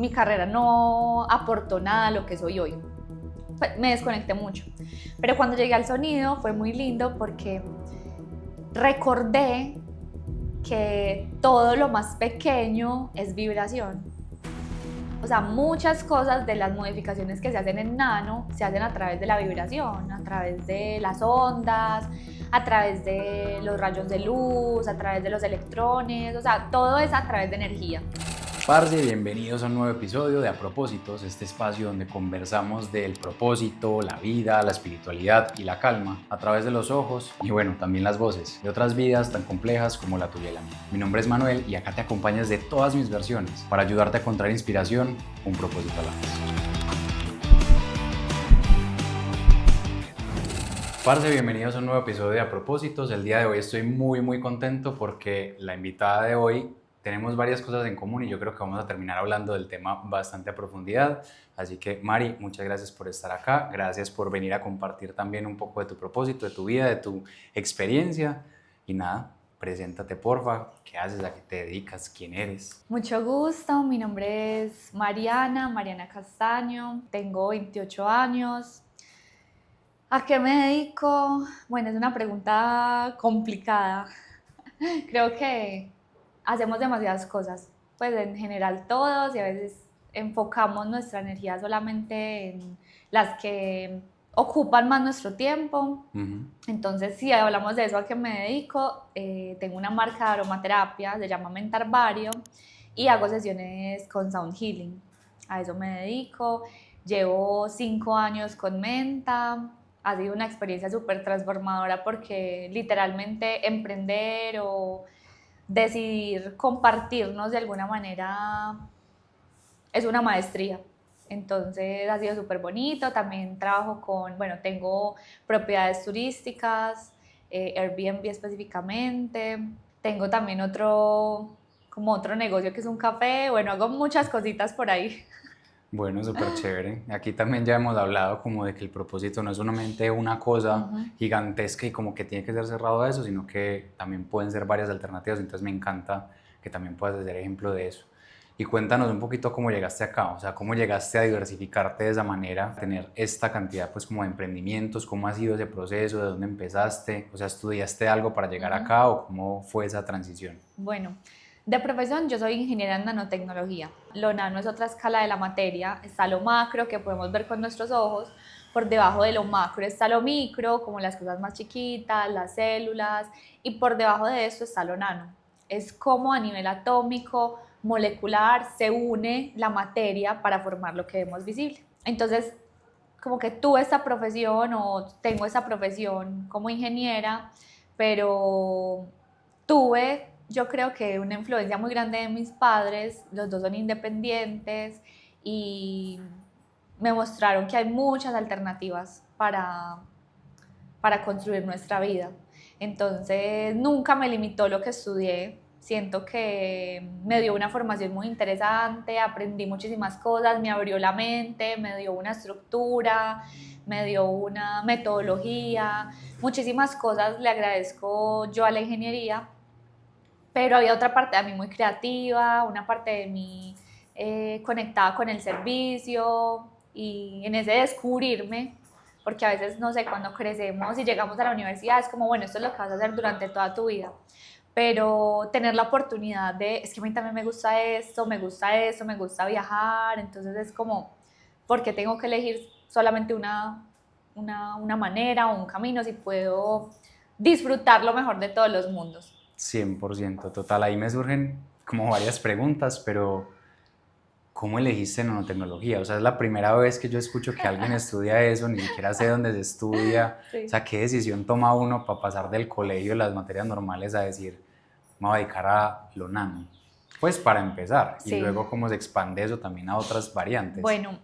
mi carrera no aportó nada a lo que soy hoy. Pues, me desconecté mucho. Pero cuando llegué al sonido fue muy lindo porque recordé que todo lo más pequeño es vibración. O sea, muchas cosas de las modificaciones que se hacen en nano se hacen a través de la vibración, a través de las ondas, a través de los rayos de luz, a través de los electrones, o sea, todo es a través de energía. Parce, bienvenidos a un nuevo episodio de A Propósitos, este espacio donde conversamos del propósito, la vida, la espiritualidad y la calma a través de los ojos y bueno, también las voces de otras vidas tan complejas como la tuya y la mía. Mi nombre es Manuel y acá te acompañas de todas mis versiones para ayudarte a encontrar inspiración, un propósito a la vez. Parce, bienvenidos a un nuevo episodio de A Propósitos. El día de hoy estoy muy contento porque la invitada de hoy tenemos varias cosas en común y yo creo que vamos a terminar hablando del tema bastante a profundidad. Así que, Mari, muchas gracias por estar acá. Gracias por venir a compartir también un poco de tu propósito, de tu vida, de tu experiencia. Y nada, preséntate, porfa. ¿Qué haces? ¿A qué te dedicas? ¿Quién eres? Mucho gusto, mi nombre es Mariana Castaño, tengo 28 años. ¿A qué me dedico? Bueno, es una pregunta complicada. Creo que hacemos demasiadas cosas, pues en general todos, y a veces enfocamos nuestra energía solamente en las que ocupan más nuestro tiempo. Entonces, si hablamos de eso, ¿a qué me dedico? Tengo una marca de aromaterapia, se llama Mentarvario, y hago sesiones con Sound Healing. A eso me dedico. Llevo 5 años con Menta. Ha sido una experiencia súper transformadora porque literalmente emprender o decidir compartirnos de alguna manera es una maestría. Entonces ha sido súper bonito. También trabajo con, bueno, tengo propiedades turísticas, Airbnb específicamente. Tengo también otro negocio que es un café. Bueno, hago muchas cositas por ahí. Bueno, súper chévere. Aquí también ya hemos hablado como de que el propósito no es solamente una cosa gigantesca y como que tiene que ser cerrado a eso, sino que también pueden ser varias alternativas. Entonces me encanta que también puedas hacer ejemplo de eso. Y cuéntanos un poquito cómo llegaste acá, o sea, cómo llegaste a diversificarte de esa manera, tener esta cantidad pues como de emprendimientos, cómo ha sido ese proceso, de dónde empezaste, o sea, ¿estudiaste algo para llegar acá o cómo fue esa transición? Bueno, de profesión yo soy ingeniera en nanotecnología. Lo nano es otra escala de la materia. Está lo macro, que podemos ver con nuestros ojos. Por debajo de lo macro está lo micro, como las cosas más chiquitas, las células. Y por debajo de eso está lo nano. Es como a nivel atómico, molecular, se une la materia para formar lo que vemos visible. Entonces, como que tuve esta profesión o tengo esta profesión como ingeniera, pero tuve, yo creo que una influencia muy grande de mis padres. Los dos son independientes y me mostraron que hay muchas alternativas para construir nuestra vida. Entonces nunca me limitó lo que estudié. Siento que me dio una formación muy interesante, aprendí muchísimas cosas, me abrió la mente, me dio una estructura, me dio una metodología, muchísimas cosas le agradezco yo a la ingeniería. Pero había otra parte de mí muy creativa, una parte de mí conectada con el servicio y en ese descubrirme, porque a veces, no sé, cuando crecemos y llegamos a la universidad es como, bueno, esto es lo que vas a hacer durante toda tu vida, pero tener la oportunidad de, es que a mí también me gusta esto, me gusta eso, me gusta viajar, entonces es como, ¿por qué tengo que elegir solamente una manera o un camino si puedo disfrutar lo mejor de todos los mundos? 100%, total. Ahí me surgen como varias preguntas, pero ¿cómo elegiste nanotecnología? O sea, es la primera vez que yo escucho que alguien estudia eso, ni siquiera sé dónde se estudia. Sí. O sea, ¿qué decisión toma uno para pasar del colegio, las materias normales, a decir, me voy a dedicar a lo nano? Pues para empezar, y Sí. luego cómo se expande eso también a otras variantes. Bueno,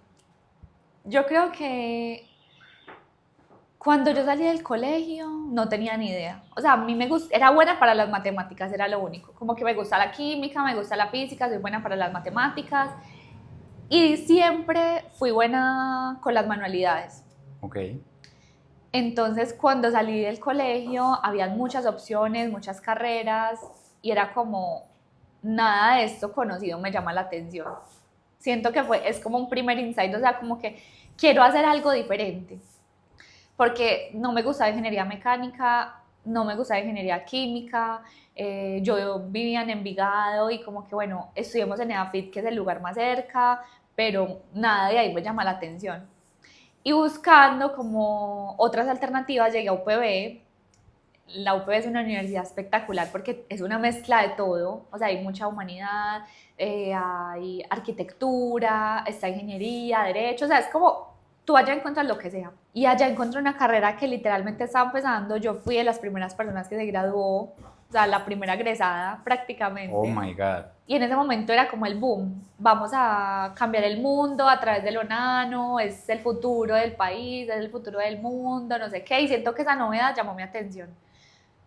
yo creo que cuando yo salí del colegio no tenía ni idea. O sea, a mí era buena para las matemáticas, era lo único. Como que me gusta la química, me gusta la física, soy buena para las matemáticas. Y siempre fui buena con las manualidades. Ok. Entonces, cuando salí del colegio, había muchas opciones, muchas carreras, y era como, nada de esto conocido me llama la atención. Siento que es como un primer insight, o sea, como que quiero hacer algo diferente, porque no me gustaba ingeniería mecánica, no me gustaba ingeniería química, yo vivía en Envigado y como que bueno, estudiamos en EAFIT, que es el lugar más cerca, pero nada de ahí me llama la atención. Y buscando como otras alternativas llegué a UPB. La UPB es una universidad espectacular porque es una mezcla de todo, o sea, hay mucha humanidad, hay arquitectura, está ingeniería, derecho, o sea, es como tú allá encuentras lo que sea. Y allá encontré una carrera que literalmente estaba empezando, yo fui de las primeras personas que se graduó, o sea, la primera egresada Oh prácticamente. my God. Y en ese momento era como el boom, vamos a cambiar el mundo a través de lo nano, es el futuro del país, es el futuro del mundo, no sé qué, y siento que esa novedad llamó mi atención.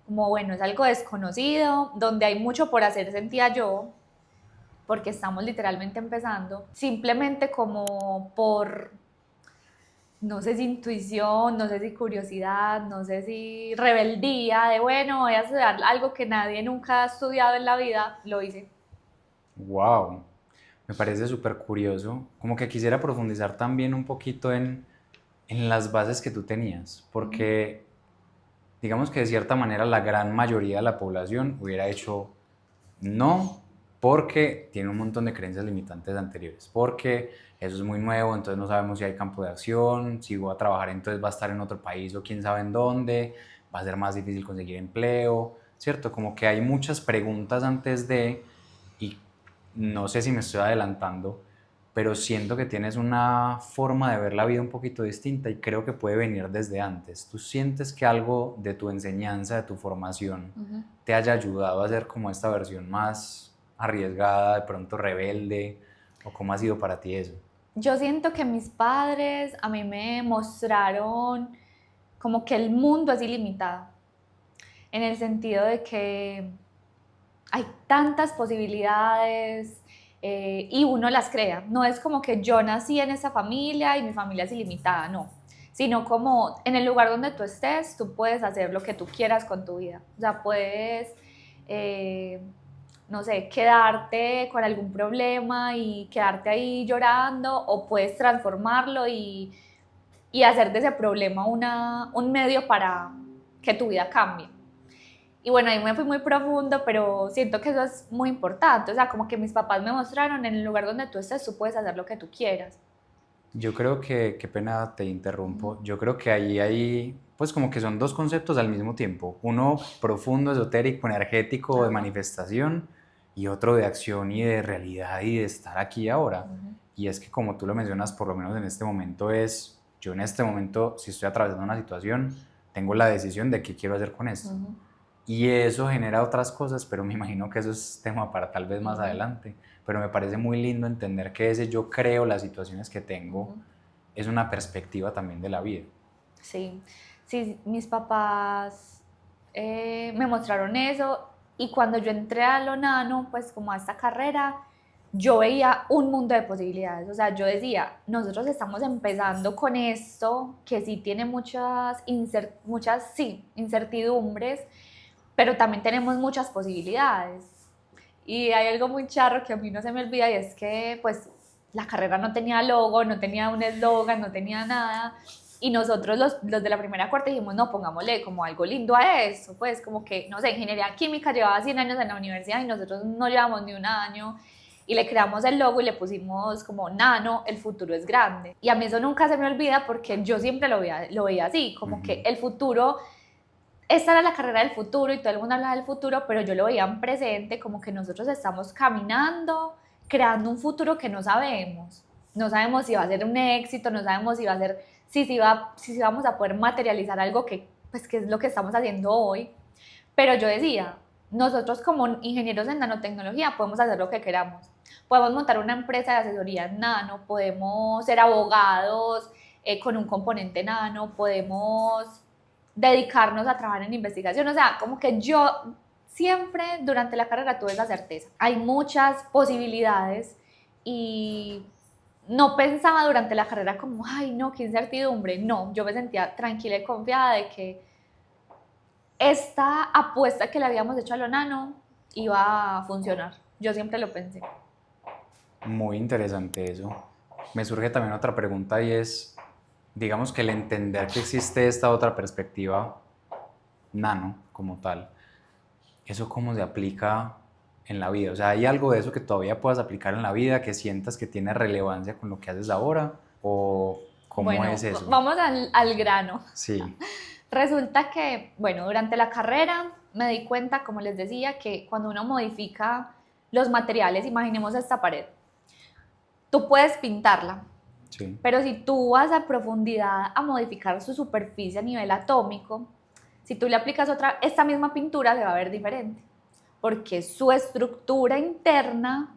Como bueno, es algo desconocido, donde hay mucho por hacer, sentía yo, porque estamos literalmente empezando, simplemente como por, no sé si intuición, no sé si curiosidad, no sé si rebeldía, de bueno, voy a estudiar algo que nadie nunca ha estudiado en la vida, lo hice. Wow. Me parece súper curioso. Como que quisiera profundizar también un poquito en las bases que tú tenías, porque digamos que de cierta manera la gran mayoría de la población hubiera hecho no, porque tiene un montón de creencias limitantes anteriores, porque eso es muy nuevo, entonces no sabemos si hay campo de acción, si voy a trabajar entonces va a estar en otro país o quién sabe en dónde, va a ser más difícil conseguir empleo, ¿cierto? Como que hay muchas preguntas antes de, y no sé si me estoy adelantando, pero siento que tienes una forma de ver la vida un poquito distinta y creo que puede venir desde antes. ¿Tú sientes que algo de tu enseñanza, de tu formación, Ujú. te haya ayudado a ser como esta versión más arriesgada, de pronto rebelde? ¿O cómo ha sido para ti eso? Yo siento que mis padres a mí me mostraron como que el mundo es ilimitado, en el sentido de que hay tantas posibilidades y uno las crea. No es como que yo nací en esa familia y mi familia es ilimitada, no. Sino como en el lugar donde tú estés, tú puedes hacer lo que tú quieras con tu vida. O sea, puedes, eh, no sé, quedarte con algún problema y quedarte ahí llorando o puedes transformarlo y hacer de ese problema un medio para que tu vida cambie. Y bueno, ahí me fui muy profundo, pero siento que eso es muy importante. O sea, como que mis papás me mostraron en el lugar donde tú estés, tú puedes hacer lo que tú quieras. Yo creo que, qué pena te interrumpo, yo creo que ahí hay, pues como que son dos conceptos al mismo tiempo, uno profundo, esotérico, energético, de Ajá. manifestación, y otro de acción y de realidad y de estar aquí y ahora. Ujú. Y es que como tú lo mencionas, por lo menos en este momento es, yo en este momento, si estoy atravesando una situación, tengo la decisión de qué quiero hacer con esto. Ujú. Y eso genera otras cosas, pero me imagino que eso es tema para tal vez más Ujú. adelante. Pero me parece muy lindo entender que ese yo creo las situaciones que tengo Ujú. es una perspectiva también de la vida. Sí, sí, mis papás me mostraron eso y cuando yo entré a lo nano, pues como a esta carrera, yo veía un mundo de posibilidades. O sea, yo decía, nosotros estamos empezando con esto que sí tiene muchas sí, incertidumbres, pero también tenemos muchas posibilidades. Y hay algo muy charro que a mí no se me olvida y es que pues la carrera no tenía logo, no tenía un eslogan, no tenía nada. Y nosotros los de la primera cuarta dijimos, no, pongámosle como algo lindo a eso, pues como que, no sé, ingeniería química llevaba 100 años en la universidad y nosotros no llevamos ni un año y le creamos el logo y le pusimos como nano, el futuro es grande. Y a mí eso nunca se me olvida porque yo siempre lo veía así, como que Ujú. el futuro esta era la carrera del futuro y todo el mundo hablaba del futuro, pero yo lo veía en presente, como que nosotros estamos caminando, creando un futuro que no sabemos. No sabemos si va a ser un éxito, no sabemos si va a ser, si vamos a poder materializar algo que, pues, que es lo que estamos haciendo hoy. Pero yo decía, nosotros como ingenieros en nanotecnología podemos hacer lo que queramos. Podemos montar una empresa de asesoría en nano, podemos ser abogados con un componente nano, podemos dedicarnos a trabajar en investigación. O sea, como que yo siempre durante la carrera tuve esa certeza. Hay muchas posibilidades y no pensaba durante la carrera como, ay, no, qué incertidumbre. No, yo me sentía tranquila y confiada de que esta apuesta que le habíamos hecho a lo nano iba a funcionar. Yo siempre lo pensé. Muy interesante eso. Me surge también otra pregunta y es, digamos que el entender que existe esta otra perspectiva nano como tal, ¿eso cómo se aplica en la vida? O sea, ¿hay algo de eso que todavía puedas aplicar en la vida, que sientas que tiene relevancia con lo que haces ahora? ¿O cómo Bueno, es eso? vamos al grano. Sí, Resulta que, bueno, durante la carrera me di cuenta, como les decía, que cuando uno modifica los materiales, imaginemos esta pared, tú puedes pintarla, sí. pero si tú vas a profundidad a modificar su superficie a nivel atómico, si tú le aplicas esta misma pintura se va a ver diferente, porque su estructura interna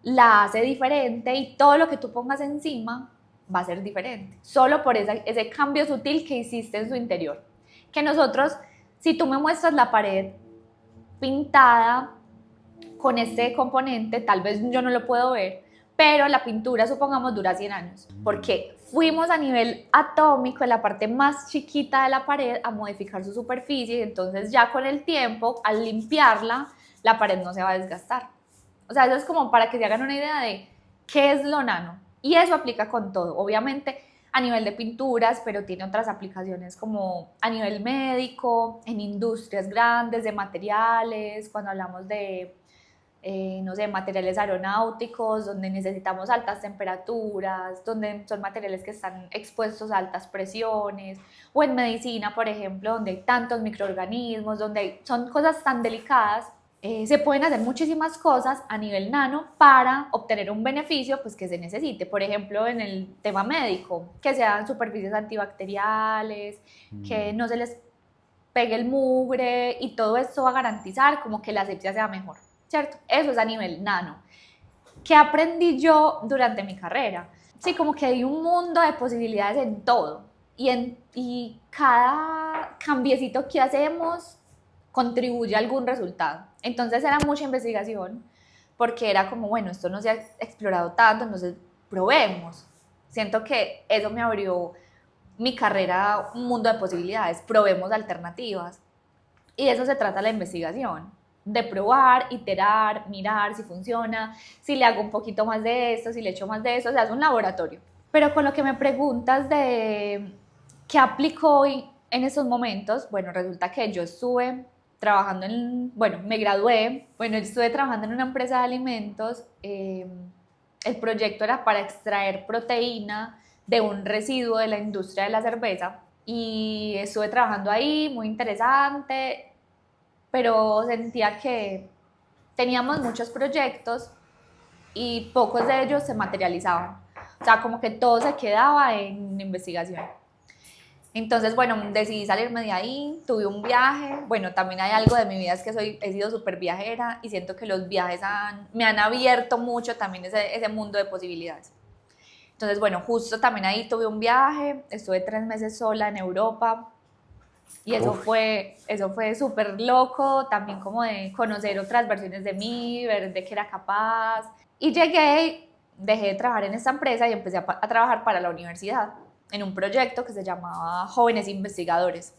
la hace diferente y todo lo que tú pongas encima va a ser diferente, solo por ese cambio sutil que hiciste en su interior. Que nosotros, si tú me muestras la pared pintada con este componente, tal vez yo no lo puedo ver, pero la pintura, supongamos, dura 100 años, porque fuimos a nivel atómico, en la parte más chiquita de la pared, a modificar su superficie, y entonces ya con el tiempo, al limpiarla, la pared no se va a desgastar. O sea, eso es como para que se hagan una idea de qué es lo nano. Y eso aplica con todo. Obviamente a nivel de pinturas, pero tiene otras aplicaciones como a nivel médico, en industrias grandes, de materiales, cuando hablamos de, no sé, materiales aeronáuticos, donde necesitamos altas temperaturas, donde son materiales que están expuestos a altas presiones, o en medicina, por ejemplo, donde hay tantos microorganismos, donde son cosas tan delicadas. Se pueden hacer muchísimas cosas a nivel nano para obtener un beneficio pues, que se necesite. Por ejemplo, en el tema médico, que sean superficies antibacteriales, que no se les pegue el mugre y todo esto va a garantizar como que la asepsia sea mejor, ¿cierto? Eso es a nivel nano. ¿Qué aprendí yo durante mi carrera? Sí, como que hay un mundo de posibilidades en todo y cada cambiecito que hacemos contribuye a algún resultado. Entonces era mucha investigación porque era como, bueno, esto no se ha explorado tanto, entonces probemos. Siento que eso me abrió mi carrera, un mundo de posibilidades, probemos alternativas. Y de eso se trata la investigación, de probar, iterar, mirar si funciona, si le hago un poquito más de esto, si le echo más de eso, o sea, es un laboratorio. Pero con lo que me preguntas de qué aplico hoy en esos momentos, bueno, resulta que yo estuve trabajando bueno, me gradué, bueno, estuve trabajando en una empresa de alimentos, el proyecto era para extraer proteína de un residuo de la industria de la cerveza y estuve trabajando ahí, muy interesante, pero sentía que teníamos muchos proyectos y pocos de ellos se materializaban, o sea, como que todo se quedaba en investigación. Entonces, bueno, decidí salirme de ahí, tuve un viaje, bueno, también hay algo de mi vida, es que he sido súper viajera y siento que los viajes me han abierto mucho también ese mundo de posibilidades. Entonces, bueno, justo también ahí tuve un viaje, estuve 3 meses sola en Europa y Uf, eso fue súper loco, también como de conocer otras versiones de mí, ver de qué era capaz. Y llegué, dejé de trabajar en esta empresa y empecé a trabajar para la universidad en un proyecto que se llamaba Jóvenes Investigadores.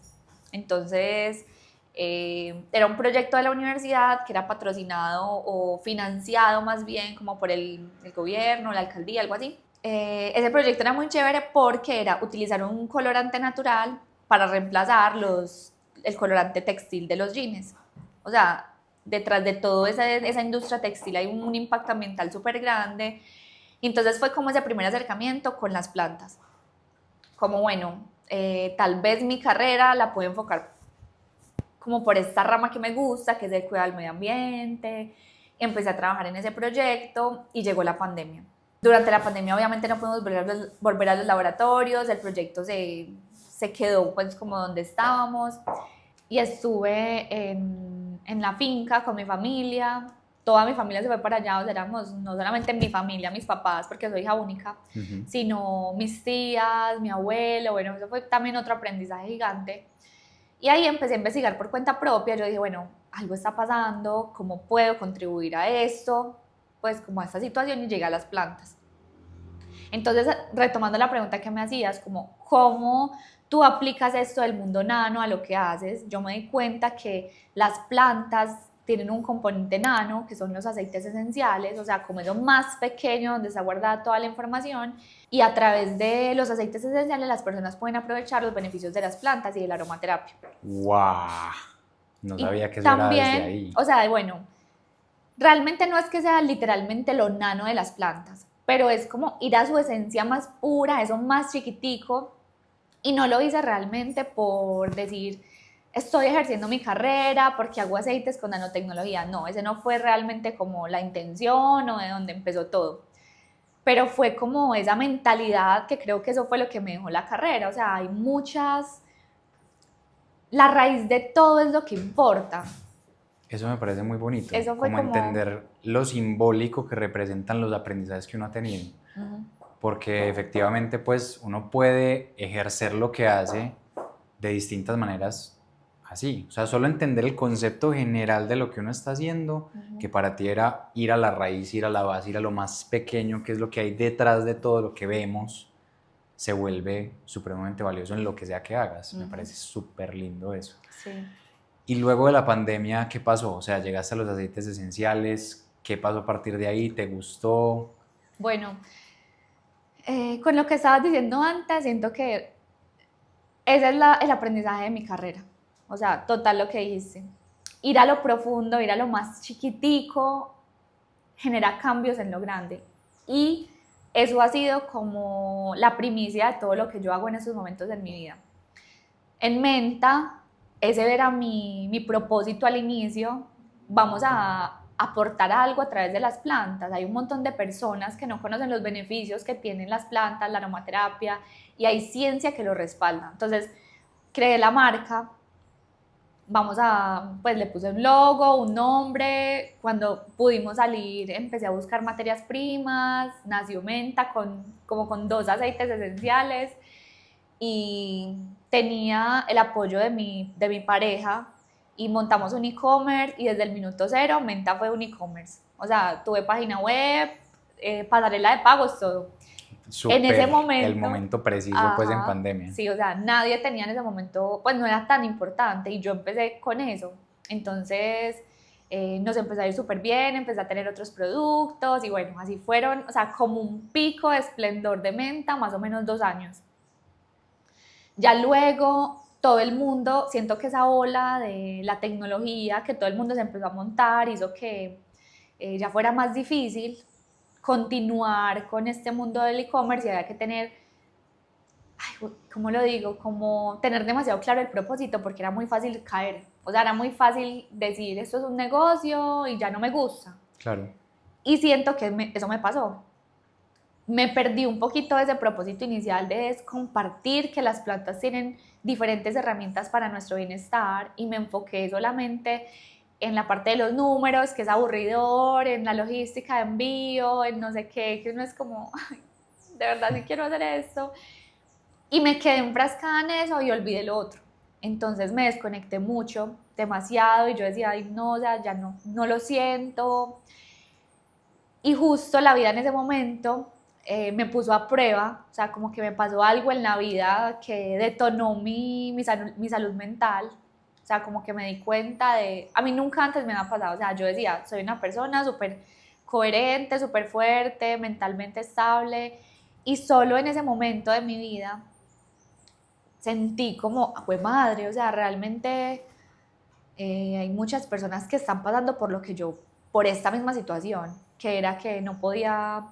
Entonces, era un proyecto de la universidad que era patrocinado o financiado más bien como por el gobierno, la alcaldía, algo así. Ese proyecto era muy chévere porque era utilizar un colorante natural para reemplazar el colorante textil de los jeans. O sea, detrás de toda esa industria textil hay un impacto ambiental súper grande. Y entonces fue como ese primer acercamiento con las plantas. Como bueno, tal vez mi carrera la puedo enfocar como por esta rama que me gusta, que es el cuidado del medio ambiente. Empecé a trabajar en ese proyecto y llegó la pandemia. Durante la pandemia obviamente no pudimos volver a los laboratorios, el proyecto se quedó pues como donde estábamos y estuve en la finca con mi familia. Toda mi familia se fue para allá, o sea, éramos no solamente mi familia, mis papás, porque soy hija única, sino mis tías, mi abuelo, bueno, eso fue también otro aprendizaje gigante. Y ahí empecé a investigar por cuenta propia, yo dije, bueno, algo está pasando, ¿cómo puedo contribuir a esto? Pues como a esta situación y llegué a las plantas. Entonces, retomando la pregunta que me hacías, como cómo tú aplicas esto del mundo nano a lo que haces, yo me di cuenta que las plantas tienen un componente nano, que son los aceites esenciales, o sea, como eso más pequeño donde está guardada toda la información, y a través de los aceites esenciales las personas pueden aprovechar los beneficios de las plantas y de la aromaterapia. ¡Wow! No Y sabía que eso era desde también, ahí. o sea, bueno, realmente no es que sea literalmente lo nano de las plantas, pero es como ir a su esencia más pura, eso más chiquitico, y no lo hice realmente por decir, estoy ejerciendo mi carrera porque hago aceites con nanotecnología. No, ese no fue realmente como la intención o de donde empezó todo. Pero fue como esa mentalidad que creo que eso fue lo que me dejó la carrera. O sea, hay muchas... La raíz de todo es lo que importa. Eso me parece muy bonito, Eso fue como como... entender lo simbólico que representan los aprendizajes que uno ha tenido. Porque efectivamente, pues, uno puede ejercer lo que hace de distintas maneras así. O sea, solo entender el concepto general de lo que uno está haciendo, que para ti era ir a la raíz, ir a la base, ir a lo más pequeño, que es lo que hay detrás de todo lo que vemos, se vuelve supremamente valioso en lo que sea que hagas. Me parece súper lindo eso. Sí. Y luego de la pandemia, ¿qué pasó? O sea, llegaste a los aceites esenciales, ¿qué pasó a partir de ahí? ¿Te gustó? Bueno, con lo que estabas diciendo antes, siento que ese es el aprendizaje de mi carrera. O sea, total lo que dijiste. Ir a lo profundo, ir a lo más chiquitico, genera cambios en lo grande. Y eso ha sido como la primicia de todo lo que yo hago en esos momentos de mi vida. En Menta, ese era mi propósito al inicio. Vamos a aportar algo a través de las plantas. Hay un montón de personas que no conocen los beneficios que tienen las plantas, la aromaterapia, y hay ciencia que lo respalda. Entonces, creé la marca, pues le puse un logo, un nombre. Cuando pudimos salir, empecé a buscar materias primas, nació Menta como con 2 aceites esenciales y tenía el apoyo de mi pareja y montamos un e-commerce y desde el minuto cero Menta fue un e-commerce. O sea, tuve página web, pasarela de pagos, todo. En ese Súper el momento, momento preciso, pues, en ajá, pandemia. sí, o sea, nadie tenía en ese momento, pues no era tan importante y yo empecé con eso. Entonces, nos empezó a ir súper bien, empecé a tener otros productos y bueno, así fueron, o sea, como un pico de esplendor de Menta, más o menos 2 años. Ya luego todo el mundo, siento que esa ola de la tecnología, que todo el mundo se empezó a montar, hizo que ya fuera más difícil continuar con este mundo del e-commerce y había que tener, ay, ¿cómo lo digo? Como tener demasiado claro el propósito porque era muy fácil caer. O sea, era muy fácil decir esto es un negocio y ya no me gusta. Claro. Y siento que eso me pasó. Me perdí un poquito de ese propósito inicial de compartir que las plantas tienen diferentes herramientas para nuestro bienestar y me enfoqué solamente en la parte de los números, que es aburridor, en la logística de envío, en no sé qué, que uno es como, ay, de verdad sí quiero hacer esto. Y me quedé enfrascada en eso y olvidé lo otro. Entonces me desconecté mucho, demasiado, y yo decía, ay, no, o sea, ya no lo siento. Y justo la vida en ese momento me puso a prueba, o sea, como que me pasó algo en la vida que detonó mi salud mental, o sea, como que me di cuenta de, a mí nunca antes me había pasado, o sea, yo decía, soy una persona súper coherente, súper fuerte, mentalmente estable, y solo en ese momento de mi vida sentí como, fue madre, o sea, realmente hay muchas personas que están pasando por lo que yo, por esta misma situación, que era que no podía,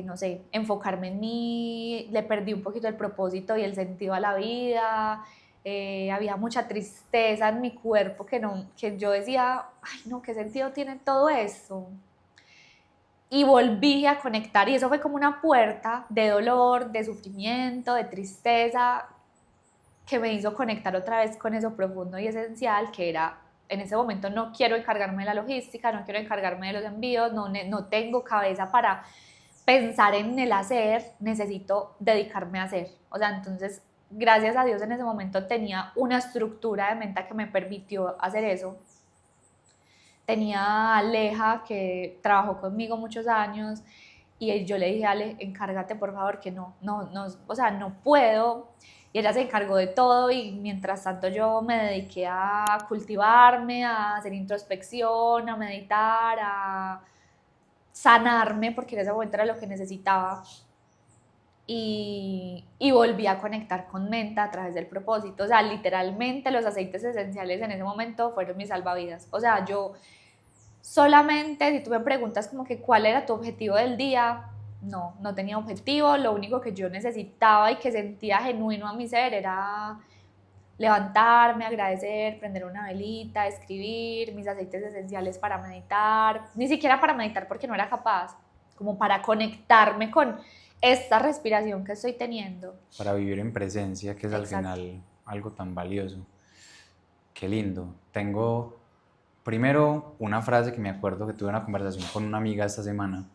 no sé, enfocarme en mí, le perdí un poquito el propósito y el sentido a la vida, había mucha tristeza en mi cuerpo que yo decía, ay no, ¿qué sentido tiene todo eso? Y volví a conectar y eso fue como una puerta de dolor, de sufrimiento, de tristeza, que me hizo conectar otra vez con eso profundo y esencial que era, en ese momento no quiero encargarme de la logística, no quiero encargarme de los envíos, no tengo cabeza para pensar en el hacer, necesito dedicarme a hacer. O sea, entonces, gracias a Dios en ese momento tenía una estructura de mente que me permitió hacer eso. Tenía a Aleja que trabajó conmigo muchos años y yo le dije, Ale, encárgate por favor que no, o sea, no puedo. y ella se encargó de todo y mientras tanto yo me dediqué a cultivarme, a hacer introspección, a meditar, a sanarme porque en ese momento era lo que necesitaba y volví a conectar con Menta a través del propósito. O sea, literalmente los aceites esenciales en ese momento fueron mis salvavidas. O sea, yo solamente, si tú me preguntas como que cuál era tu objetivo del día, no tenía objetivo. Lo único que yo necesitaba y que sentía genuino a mi ser era levantarme, agradecer, prender una velita, escribir mis aceites esenciales para meditar, ni siquiera para meditar porque no era capaz, como para conectarme con esta respiración que estoy teniendo. Para vivir en presencia, que es al Exacto. final algo tan valioso. Qué lindo. Tengo primero una frase que me acuerdo que tuve una conversación con una amiga esta semana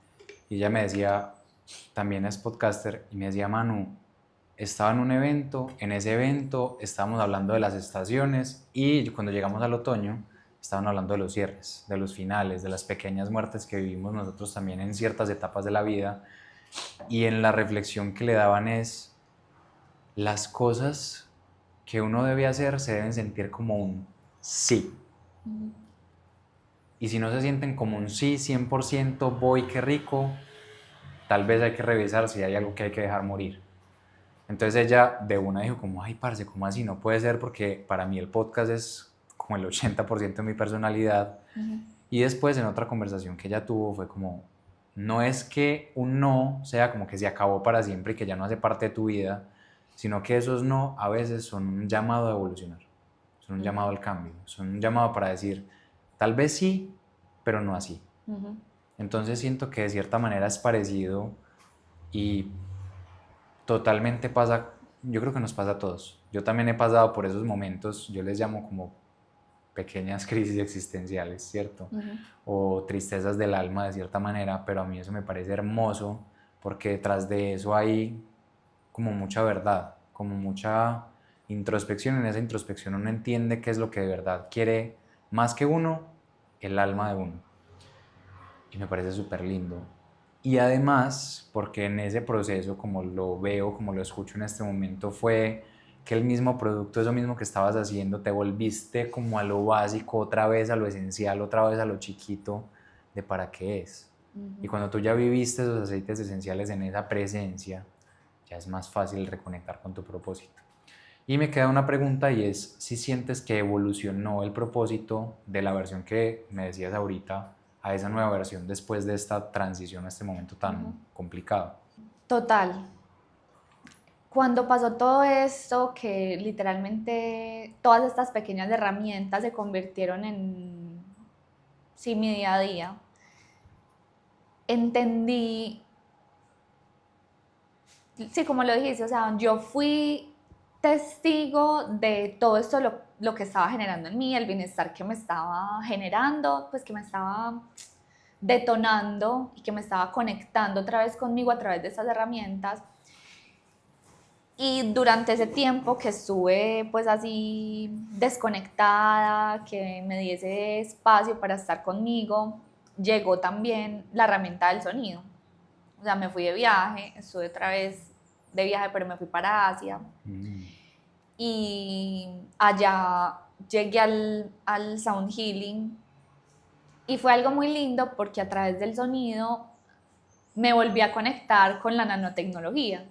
y ella me decía, también es podcaster, y me decía, Manu, estaba en un evento, en ese evento estábamos hablando de las estaciones y cuando llegamos al otoño estaban hablando de los cierres, de los finales, de las pequeñas muertes que vivimos nosotros también en ciertas etapas de la vida, y en la reflexión que le daban es, las cosas que uno debe hacer se deben sentir como un sí. Y si no se sienten como un sí, 100% voy, qué rico, tal vez hay que revisar si hay algo que hay que dejar morir. Entonces ella de una dijo como, ay, parce, ¿cómo así? No puede ser porque para mí el podcast es como el 80% de mi personalidad. Y después en otra conversación que ella tuvo fue como, no es que un no sea como que se acabó para siempre y que ya no hace parte de tu vida, sino que esos no a veces son un llamado a evolucionar, son un llamado al cambio, son un llamado para decir, tal vez sí, pero no así. Entonces siento que de cierta manera es parecido y totalmente pasa, yo creo que nos pasa a todos. Yo también he pasado por esos momentos, yo les llamo como pequeñas crisis existenciales, ¿cierto? O tristezas del alma de cierta manera, pero a mí eso me parece hermoso porque detrás de eso hay como mucha verdad, como mucha introspección. En esa introspección uno entiende qué es lo que de verdad quiere más que uno, el alma de uno. Y me parece súper lindo. Y además, porque en ese proceso, como lo veo, como lo escucho en este momento, fue que el mismo producto, eso mismo que estabas haciendo, te volviste como a lo básico, otra vez a lo esencial, otra vez a lo chiquito de para qué es. Y cuando tú ya viviste esos aceites esenciales en esa presencia, ya es más fácil reconectar con tu propósito. Y me queda una pregunta y es si sientes que evolucionó el propósito de la versión que me decías ahorita a esa nueva versión después de esta transición a este momento tan complicado. Total. Cuando pasó todo esto, que literalmente todas estas pequeñas herramientas se convirtieron en, sí, mi día a día, entendí, sí, como lo dijiste, o sea, yo fui testigo de todo esto, lo que estaba generando en mí, el bienestar que me estaba generando, pues que me estaba detonando y que me estaba conectando otra vez conmigo a través de estas herramientas. Y durante ese tiempo que estuve pues así desconectada, que me di ese espacio para estar conmigo, llegó también la herramienta del sonido. O sea, me fui de viaje, estuve otra vez de viaje, pero me fui para Asia. Y allá llegué al Sound Healing y fue algo muy lindo porque a través del sonido me volví a conectar con la nanotecnología.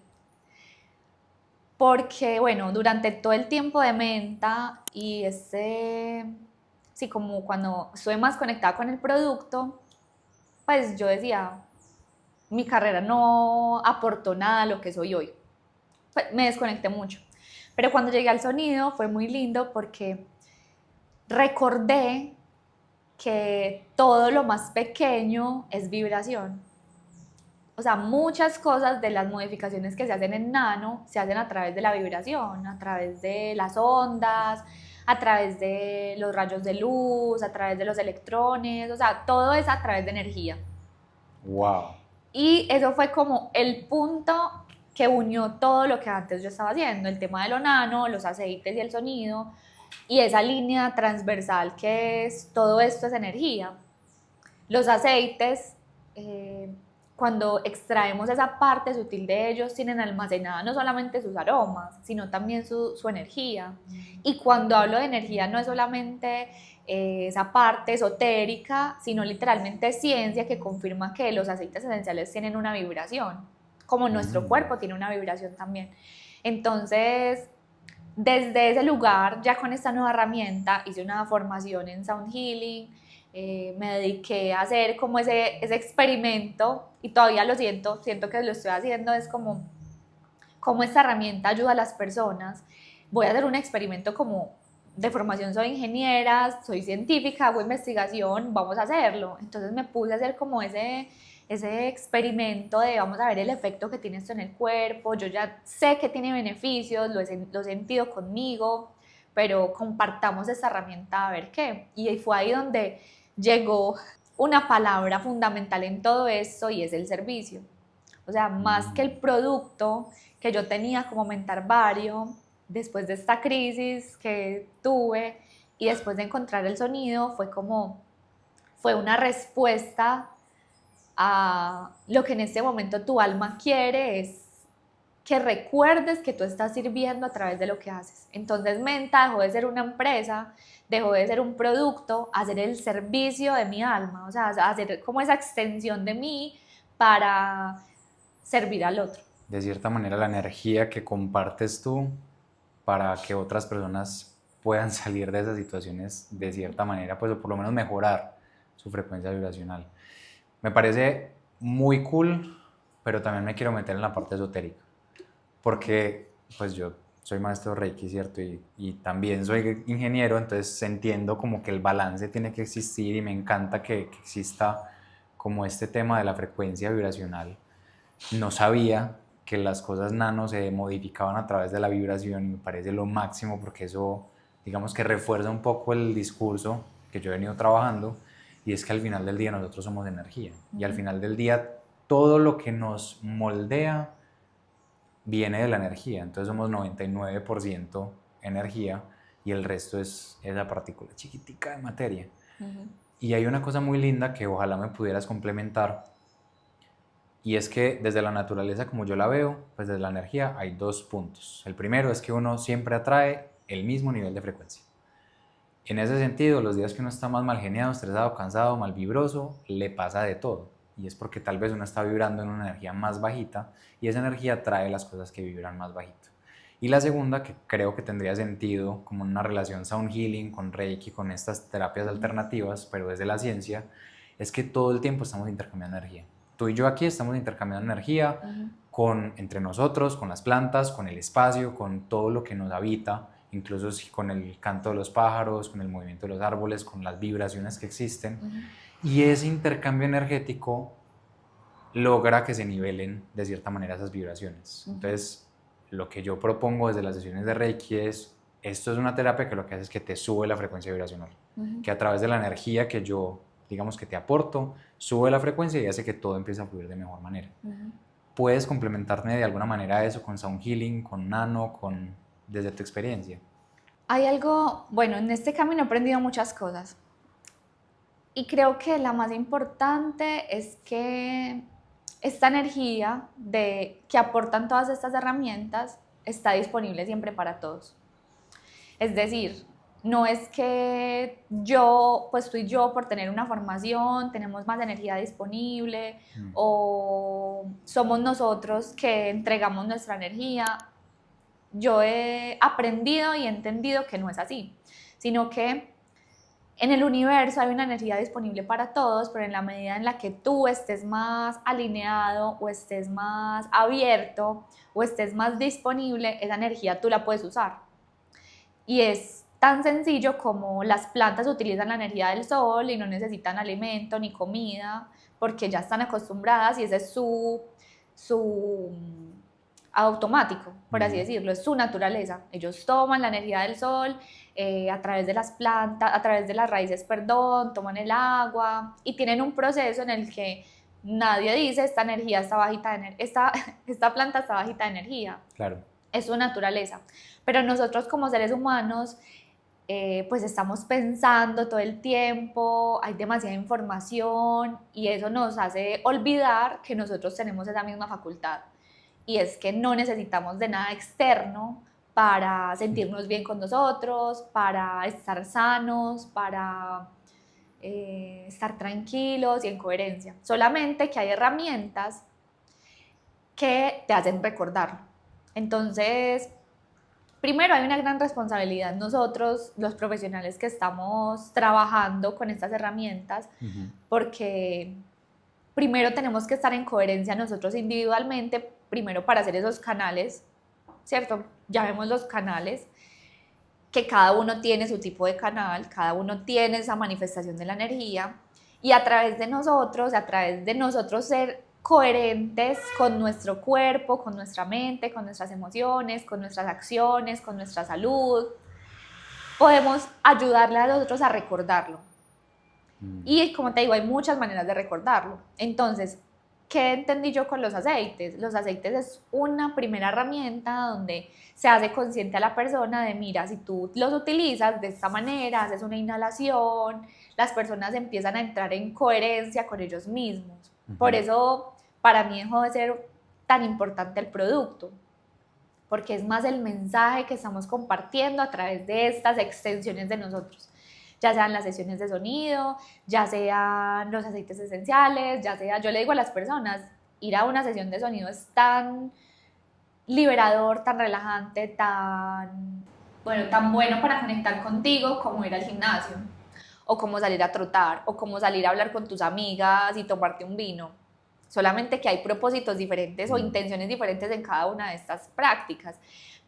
Porque, bueno, durante todo el tiempo de Menta y sí, como cuando estuve más conectada con el producto, pues yo decía, mi carrera no aportó nada a lo que soy hoy. Pues me desconecté mucho. Pero cuando llegué al sonido fue muy lindo porque recordé que todo lo más pequeño es vibración. O sea, muchas cosas de las modificaciones que se hacen en nano se hacen a través de la vibración, a través de las ondas, a través de los rayos de luz, a través de los electrones, o sea, todo es a través de energía. Wow. Y eso fue como el punto que unió todo lo que antes yo estaba haciendo, el tema de lo nano, los aceites y el sonido, y esa línea transversal que es todo esto es energía. Los aceites cuando extraemos esa parte sutil de ellos, tienen almacenada no solamente sus aromas, sino también su energía. Y cuando hablo de energía, no es solamente esa parte esotérica, sino literalmente ciencia que confirma que los aceites esenciales tienen una vibración, como nuestro cuerpo tiene una vibración también. Entonces, desde ese lugar, ya con esta nueva herramienta, hice una formación en Sound Healing, me dediqué a hacer como ese experimento y todavía lo siento que lo estoy haciendo, es como esta herramienta ayuda a las personas. Voy a hacer un experimento como de formación, soy ingeniera, soy científica, hago investigación, vamos a hacerlo. Entonces me puse a hacer como ese experimento de vamos a ver el efecto que tiene esto en el cuerpo. Yo ya sé que tiene beneficios, lo he sentido conmigo, pero compartamos esta herramienta a ver qué. Y fue ahí donde llegó una palabra fundamental en todo esto y es el servicio. O sea, más que el producto que yo tenía como mentalvario, después de esta crisis que tuve y después de encontrar el sonido, fue una respuesta a lo que en este momento tu alma quiere, es que recuerdes que tú estás sirviendo a través de lo que haces. Entonces Menta dejó de ser una empresa, dejó de ser un producto, a ser el servicio de mi alma, o sea, a ser como esa extensión de mí para servir al otro. De cierta manera, la energía que compartes tú para que otras personas puedan salir de esas situaciones de cierta manera, pues o por lo menos mejorar su frecuencia vibracional. Me parece muy cool, pero también me quiero meter en la parte esotérica, porque pues yo soy maestro Reiki, ¿cierto? Y también soy ingeniero, entonces entiendo como que el balance tiene que existir y me encanta que exista como este tema de la frecuencia vibracional. No sabía que las cosas nano se modificaban a través de la vibración y me parece lo máximo porque eso, digamos que refuerza un poco el discurso que yo he venido trabajando y es que al final del día nosotros somos energía y al final del día todo lo que nos moldea viene de la energía, entonces somos 99% energía y el resto es esa partícula chiquitica de materia. Y hay una cosa muy linda que ojalá me pudieras complementar. Y es que desde la naturaleza, como yo la veo, pues desde la energía hay dos puntos. El primero es que uno siempre atrae el mismo nivel de frecuencia. En ese sentido, los días que uno está más mal geniado, estresado, cansado, mal vibroso, le pasa de todo. Y es porque tal vez uno está vibrando en una energía más bajita y esa energía atrae las cosas que vibran más bajito. Y la segunda, que creo que tendría sentido como una relación sound healing con Reiki, con estas terapias alternativas, pero desde la ciencia, es que todo el tiempo estamos intercambiando energía. Tú y yo aquí estamos intercambiando energía entre nosotros, con las plantas, con el espacio, con todo lo que nos habita, incluso con el canto de los pájaros, con el movimiento de los árboles, con las vibraciones que existen. Y ese intercambio energético logra que se nivelen de cierta manera esas vibraciones. Entonces, lo que yo propongo desde las sesiones de Reiki es, esto es una terapia que lo que hace es que te sube la frecuencia vibracional, que a través de la energía que yo, digamos que te aporto, sube la frecuencia y hace que todo empiece a fluir de mejor manera. ¿Puedes complementarme de alguna manera eso con Sound Healing, con Nano, desde tu experiencia? Hay algo, bueno, en este camino he aprendido muchas cosas y creo que la más importante es que esta energía que aportan todas estas herramientas está disponible siempre para todos. Es decir, no es que pues tú y yo por tener una formación tenemos más energía disponible o somos nosotros que entregamos nuestra energía. Yo he aprendido y entendido que no es así, sino que en el universo hay una energía disponible para todos, pero en la medida en la que tú estés más alineado o estés más abierto o estés más disponible, esa energía tú la puedes usar. Y es tan sencillo como las plantas utilizan la energía del sol y no necesitan alimento ni comida porque ya están acostumbradas y ese es su automático, por así decirlo, es su naturaleza. Ellos toman la energía del sol a través de las plantas, a través de las raíces, perdón, toman el agua y tienen un proceso en el que nadie dice esta energía está bajita esta planta está bajita de energía. Claro. Es su naturaleza. Pero nosotros como seres humanos pues estamos pensando todo el tiempo, hay demasiada información y eso nos hace olvidar que nosotros tenemos esa misma facultad. Y es que no necesitamos de nada externo para sentirnos bien con nosotros, para estar sanos, para estar tranquilos y en coherencia. Solamente que hay herramientas que te hacen recordarlo. Entonces, primero hay una gran responsabilidad nosotros, los profesionales que estamos trabajando con estas herramientas, porque primero tenemos que estar en coherencia nosotros individualmente, primero para hacer esos canales, ¿cierto? Ya vemos los canales, que cada uno tiene su tipo de canal, cada uno tiene esa manifestación de la energía, y a través de nosotros ser coherentes con nuestro cuerpo, con nuestra mente, con nuestras emociones, con nuestras acciones, con nuestra salud, podemos ayudarle a los otros a recordarlo. Y como te digo, hay muchas maneras de recordarlo. Entonces, ¿qué entendí yo con los aceites? Los aceites es una primera herramienta donde se hace consciente a la persona de, mira, si tú los utilizas de esta manera, haces una inhalación, las personas empiezan a entrar en coherencia con ellos mismos. Por eso, para mí dejó de ser tan importante el producto, porque es más el mensaje que estamos compartiendo a través de estas extensiones de nosotros, ya sean las sesiones de sonido, ya sean los aceites esenciales, ya sea, yo le digo a las personas, ir a una sesión de sonido es tan liberador, tan relajante, tan bueno para conectar contigo como ir al gimnasio, o como salir a trotar, o como salir a hablar con tus amigas y tomarte un vino. Solamente que hay propósitos diferentes o intenciones diferentes en cada una de estas prácticas,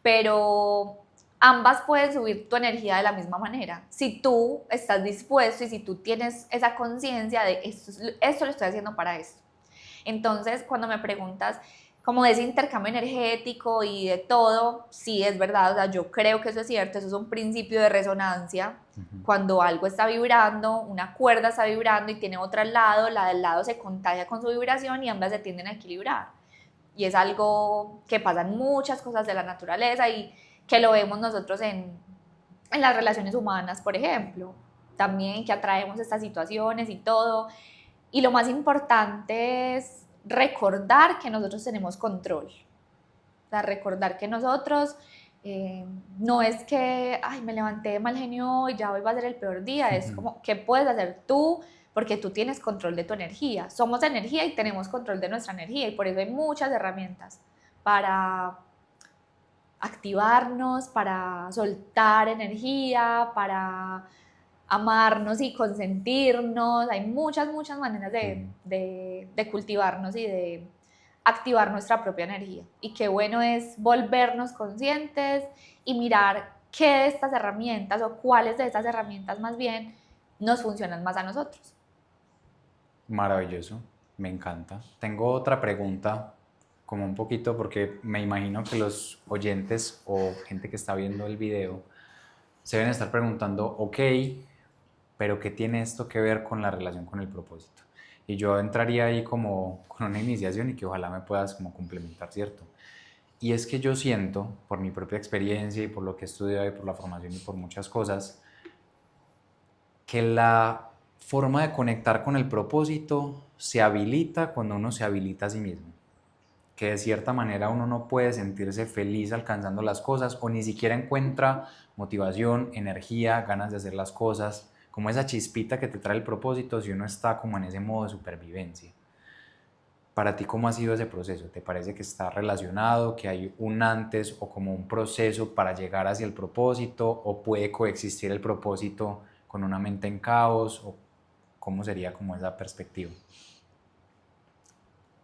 pero ambas pueden subir tu energía de la misma manera. Si tú estás dispuesto y si tú tienes esa conciencia de esto lo estoy haciendo para esto. Entonces, cuando me preguntas como de ese intercambio energético y de todo, sí es verdad, o sea, yo creo que eso es cierto, eso es un principio de resonancia. Cuando algo está vibrando, una cuerda está vibrando y tiene otra al lado, la del lado se contagia con su vibración y ambas se tienden a equilibrar. Y es algo que pasa en muchas cosas de la naturaleza y que lo vemos nosotros en las relaciones humanas, por ejemplo, también que atraemos estas situaciones y todo. Y lo más importante es recordar que nosotros tenemos control. O sea, recordar que nosotros no es que, ay, me levanté de mal genio y ya hoy va a ser el peor día. Es como, ¿qué puedes hacer tú? Porque tú tienes control de tu energía. Somos energía y tenemos control de nuestra energía. Y por eso hay muchas herramientas para activarnos, para soltar energía, para amarnos y consentirnos. Hay muchas maneras de cultivarnos y de activar nuestra propia energía. Y qué bueno es volvernos conscientes y mirar qué de estas herramientas o cuáles de estas herramientas más bien nos funcionan más a nosotros. Maravilloso, me encanta. Tengo otra pregunta, como un poquito, porque me imagino que los oyentes o gente que está viendo el video se deben estar preguntando, ok, pero ¿qué tiene esto que ver con la relación con el propósito? Y yo entraría ahí como con una iniciación y que ojalá me puedas como complementar, ¿cierto? Y es que yo siento, por mi propia experiencia y por lo que he estudiado y por la formación y por muchas cosas, que la forma de conectar con el propósito se habilita cuando uno se habilita a sí mismo. Que de cierta manera uno no puede sentirse feliz alcanzando las cosas o ni siquiera encuentra motivación, energía, ganas de hacer las cosas, como esa chispita que te trae el propósito si uno está como en ese modo de supervivencia. Para ti, ¿cómo ha sido ese proceso? ¿Te parece que está relacionado, que hay un antes o como un proceso para llegar hacia el propósito o puede coexistir el propósito con una mente en caos o cómo sería como esa perspectiva?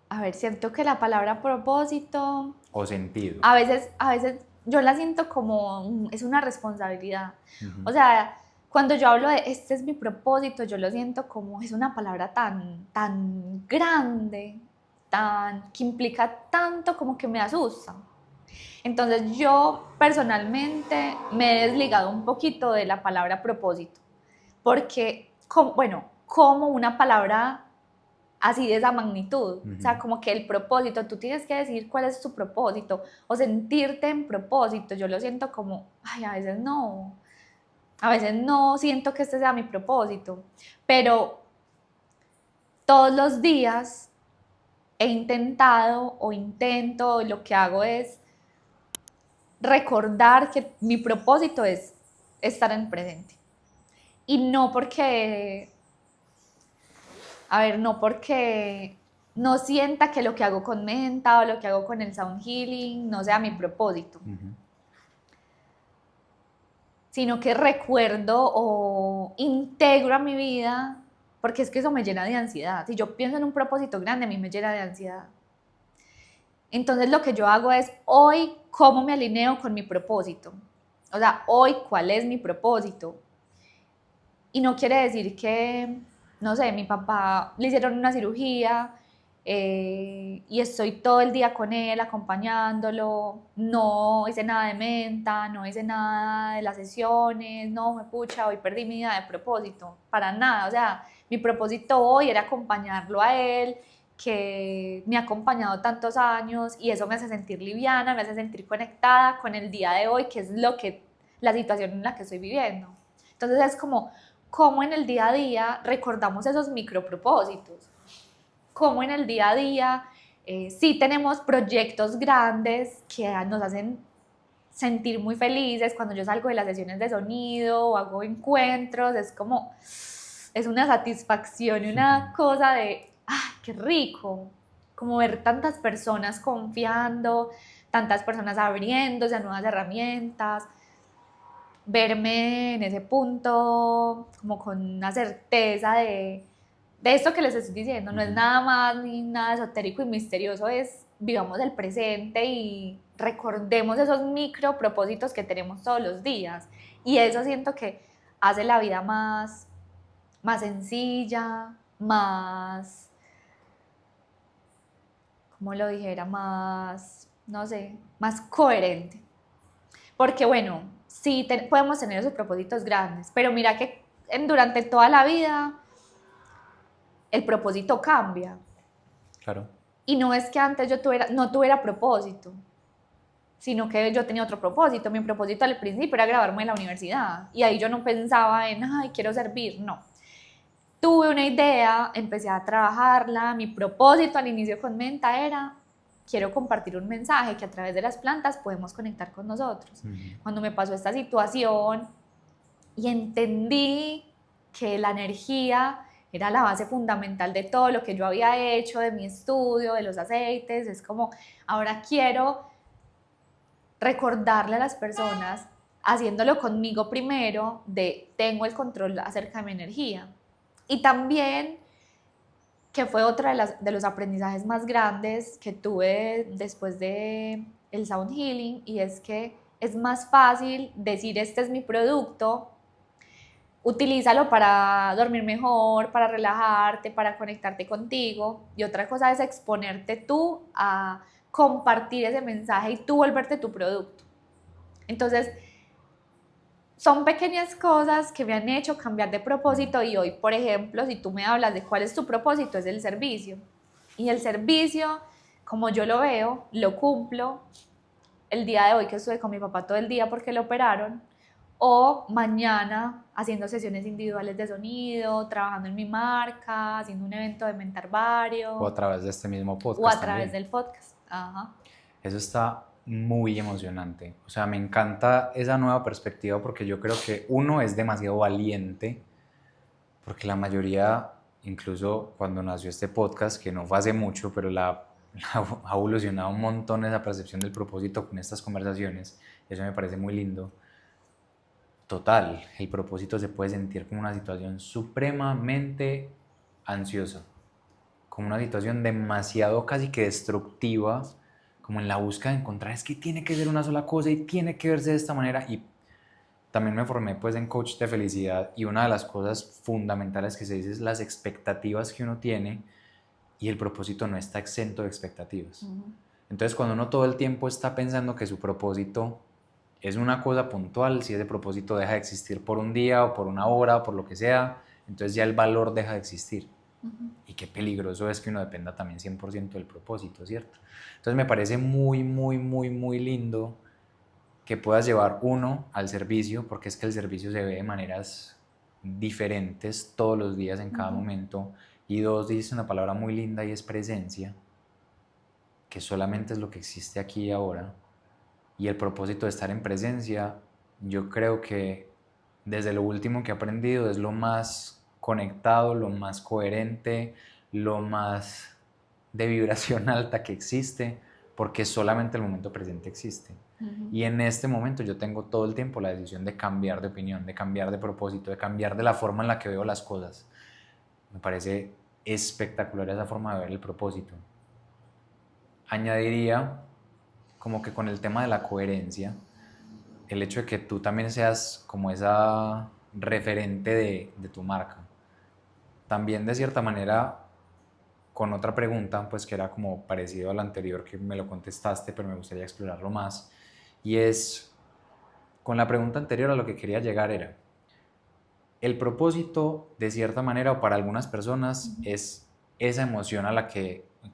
A ver, siento que la palabra propósito O sentido. a veces yo la siento como es una responsabilidad. O sea, cuando yo hablo de este es mi propósito, yo lo siento como es una palabra tan grande, que implica tanto como que me asusta. Entonces yo personalmente me he desligado un poquito de la palabra propósito, porque, como una palabra así de esa magnitud, o sea, como que el propósito, tú tienes que decir cuál es tu propósito o sentirte en propósito, yo lo siento como, ay, a veces no, A veces no siento que este sea mi propósito, pero todos los días he intentado o intento, lo que hago es recordar que mi propósito es estar en presente. Y no porque, a ver, no porque no sienta que lo que hago con Menta o lo que hago con el Sound Healing no sea mi propósito, sino que recuerdo o integro a mi vida, porque es que eso me llena de ansiedad. Si yo pienso en un propósito grande, a mí me llena de ansiedad. Entonces lo que yo hago es hoy cómo me alineo con mi propósito. O sea, hoy cuál es mi propósito. Y no quiere decir que, no sé, mi papá le hicieron una cirugía y estoy todo el día con él acompañándolo. No hice nada de menta, no hice nada de las sesiones, no, me pucha, hoy perdí mi vida de propósito. Para nada, o sea, mi propósito hoy era acompañarlo a él, que me ha acompañado tantos años y eso me hace sentir liviana, me hace sentir conectada con el día de hoy, que es lo que, la situación en la que estoy viviendo. Entonces es como cómo en el día a día recordamos esos micropropósitos, cómo en el día a día sí tenemos proyectos grandes que nos hacen sentir muy felices. Cuando yo salgo de las sesiones de sonido o hago encuentros, es como, es una satisfacción y una cosa de, ¡ay, qué rico! Como ver tantas personas confiando, tantas personas abriéndose a nuevas herramientas, verme en ese punto como con una certeza de esto que les estoy diciendo. No es nada más ni nada esotérico y misterioso, es vivamos el presente y recordemos esos micro propósitos que tenemos todos los días. Y eso siento que hace la vida más sencilla, más, como lo dijera, más, no sé, más coherente. Porque bueno, sí podemos tener esos propósitos grandes, pero mira que durante toda la vida el propósito cambia. Claro. Y no es que antes yo no tuviera propósito, sino que yo tenía otro propósito. Mi propósito al principio era graduarme en la universidad y ahí yo no pensaba en, ay, quiero servir, no. Tuve una idea, empecé a trabajarla, mi propósito al inicio con Menta era, quiero compartir un mensaje que a través de las plantas podemos conectar con nosotros. Cuando me pasó esta situación y entendí que la energía era la base fundamental de todo lo que yo había hecho, de mi estudio, de los aceites, es como, ahora quiero recordarle a las personas, haciéndolo conmigo primero, de tengo el control acerca de mi energía. Y también, que fue otra de los aprendizajes más grandes que tuve después de el Sound Healing, y es que es más fácil decir este es mi producto, utilízalo para dormir mejor, para relajarte, para conectarte contigo, y otra cosa es exponerte tú a compartir ese mensaje y tú volverte tu producto. Entonces, son pequeñas cosas que me han hecho cambiar de propósito y hoy, por ejemplo, si tú me hablas de cuál es tu propósito, es el servicio. Y el servicio, como yo lo veo, lo cumplo el día de hoy que estuve con mi papá todo el día porque lo operaron, o mañana haciendo sesiones individuales de sonido, trabajando en mi marca, haciendo un evento de Mentarvario. O a través de este mismo podcast. O a través también. del podcast. Ajá. Eso está muy emocionante. O sea, me encanta esa nueva perspectiva porque yo creo que uno es demasiado valiente, porque la mayoría, incluso cuando nació este podcast, que no fue hace mucho, pero ha evolucionado un montón esa percepción del propósito con estas conversaciones. Eso me parece muy lindo. Total, el propósito se puede sentir como una situación supremamente ansiosa, como una situación demasiado casi que destructiva, como en la búsqueda de encontrar es que tiene que ser una sola cosa y tiene que verse de esta manera. Y también me formé pues en coach de felicidad y una de las cosas fundamentales que se dice es las expectativas que uno tiene, y el propósito no está exento de expectativas. Entonces cuando uno todo el tiempo está pensando que su propósito es una cosa puntual, si ese propósito deja de existir por un día o por una hora o por lo que sea, entonces ya el valor deja de existir. Y qué peligroso es que uno dependa también 100% del propósito, ¿cierto? Entonces me parece muy, muy, muy, muy lindo que puedas llevar uno al servicio, porque es que el servicio se ve de maneras diferentes todos los días, en cada momento, y dos, dices una palabra muy linda y es presencia, que solamente es lo que existe aquí y ahora, y el propósito de estar en presencia, yo creo que desde lo último que he aprendido es lo más conectado, lo más coherente, lo más de vibración alta que existe, porque solamente el momento presente existe. Y en este momento yo tengo todo el tiempo la decisión de cambiar de opinión, de cambiar de propósito, de cambiar de la forma en la que veo las cosas. Me parece espectacular esa forma de ver el propósito. Añadiría como que con el tema de la coherencia, el hecho de que tú también seas como esa referente de tu marca. También de cierta manera, con otra pregunta, pues que era como parecido a la anterior que me lo contestaste, pero me gustaría explorarlo más, y es, con la pregunta anterior a lo que quería llegar era, el propósito de cierta manera o para algunas personas es esa emoción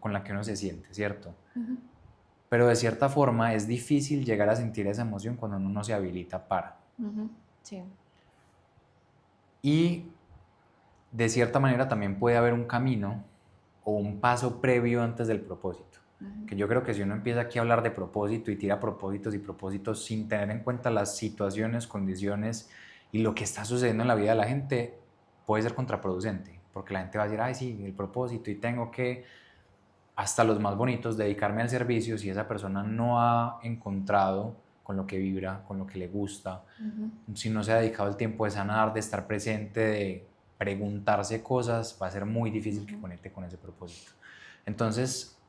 con la que uno se siente, ¿cierto? Pero de cierta forma es difícil llegar a sentir esa emoción cuando uno no se habilita para. Sí. Y de cierta manera también puede haber un camino o un paso previo antes del propósito. Que yo creo que si uno empieza aquí a hablar de propósito y tira propósitos y propósitos sin tener en cuenta las situaciones, condiciones y lo que está sucediendo en la vida de la gente, puede ser contraproducente. Porque la gente va a decir, ay, sí, el propósito y tengo que, hasta los más bonitos, dedicarme al servicio si esa persona no ha encontrado con lo que vibra, con lo que le gusta, si no se ha dedicado el tiempo de sanar, de estar presente, de preguntarse cosas, va a ser muy difícil que conecte con ese propósito. Entonces,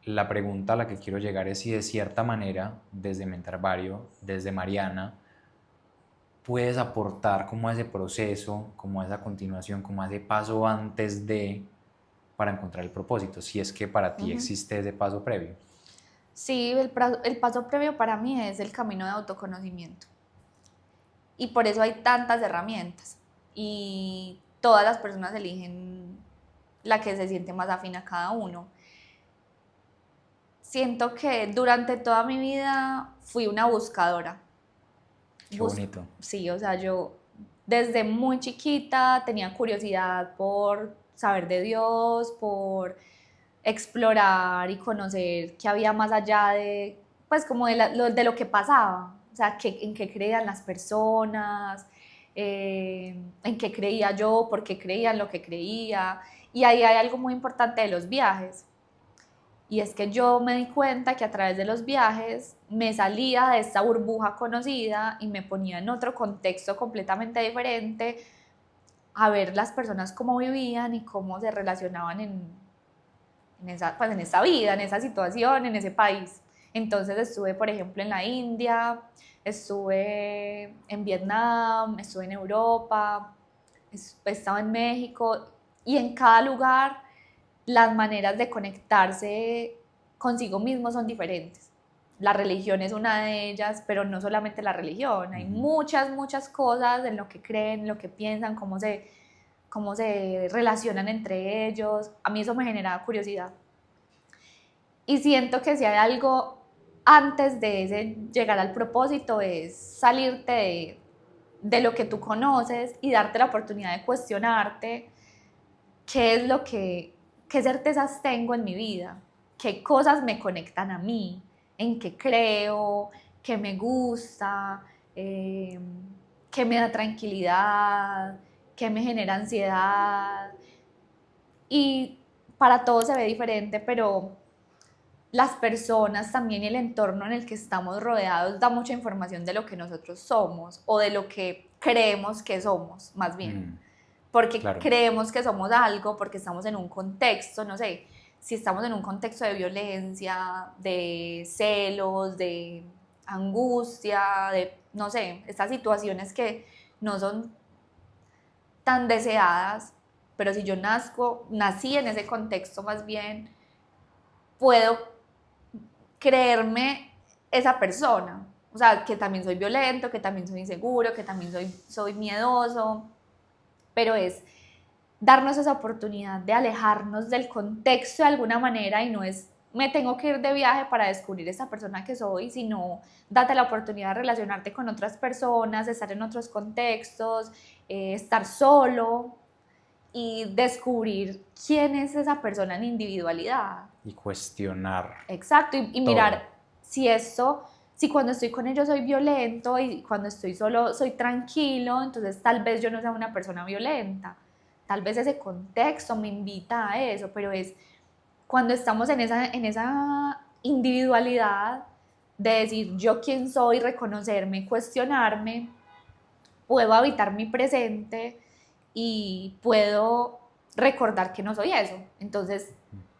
la pregunta a la que quiero llegar es si de cierta manera, desde Mentarvario, desde Mariana, puedes aportar como a ese proceso, como a esa continuación, como a ese paso antes de, para encontrar el propósito, si es que para ti existe ese paso previo. Sí, el paso previo para mí es el camino de autoconocimiento. Y por eso hay tantas herramientas. Y todas las personas eligen la que se siente más afín a cada uno. Siento que durante toda mi vida fui una buscadora. Qué bonito. Sí, o sea, yo desde muy chiquita tenía curiosidad por saber de Dios, por explorar y conocer qué había más allá de, pues como de lo que pasaba, o sea, en qué creían las personas, en qué creía yo, por qué creía en lo que creía. Y ahí hay algo muy importante de los viajes. Y es que yo me di cuenta que a través de los viajes me salía de esta burbuja conocida y me ponía en otro contexto completamente diferente a ver las personas cómo vivían y cómo se relacionaban pues en esa vida, en esa situación, en ese país. Entonces estuve, por ejemplo, en la India, estuve en Vietnam, estuve en Europa, estaba en México y en cada lugar las maneras de conectarse consigo mismo son diferentes. La religión es una de ellas, pero no solamente la religión, hay muchas, muchas cosas en lo que creen, en lo que piensan, cómo se relacionan entre ellos. A mí eso me generaba curiosidad. Y siento que si hay algo antes de ese llegar al propósito es salirte de lo que tú conoces y darte la oportunidad de cuestionarte qué es lo qué certezas tengo en mi vida, qué cosas me conectan a mí, en qué creo, qué me gusta, qué me da tranquilidad, qué me genera ansiedad. Y para todos se ve diferente, pero las personas también y el entorno en el que estamos rodeados da mucha información de lo que nosotros somos o de lo que creemos que somos, más bien. Porque Claro. creemos que somos algo, porque estamos en un contexto, no sé, si estamos en un contexto de violencia, de celos, de angustia, de, no sé, estas situaciones que no son tan deseadas, pero si yo nací en ese contexto más bien, puedo creerme esa persona. O sea, que también soy violento, que también soy inseguro, que también soy miedoso, pero es darnos esa oportunidad de alejarnos del contexto de alguna manera y no es me tengo que ir de viaje para descubrir esa persona que soy, sino date la oportunidad de relacionarte con otras personas, de estar en otros contextos, estar solo y descubrir quién es esa persona en individualidad. Y cuestionar Exacto, y todo. mirar si cuando estoy con ellos soy violento y cuando estoy solo soy tranquilo, entonces tal vez yo no sea una persona violenta. Tal vez ese contexto me invita a eso, pero es cuando estamos en esa individualidad de decir yo quién soy, reconocerme, cuestionarme, puedo habitar mi presente y puedo recordar que no soy eso. Entonces,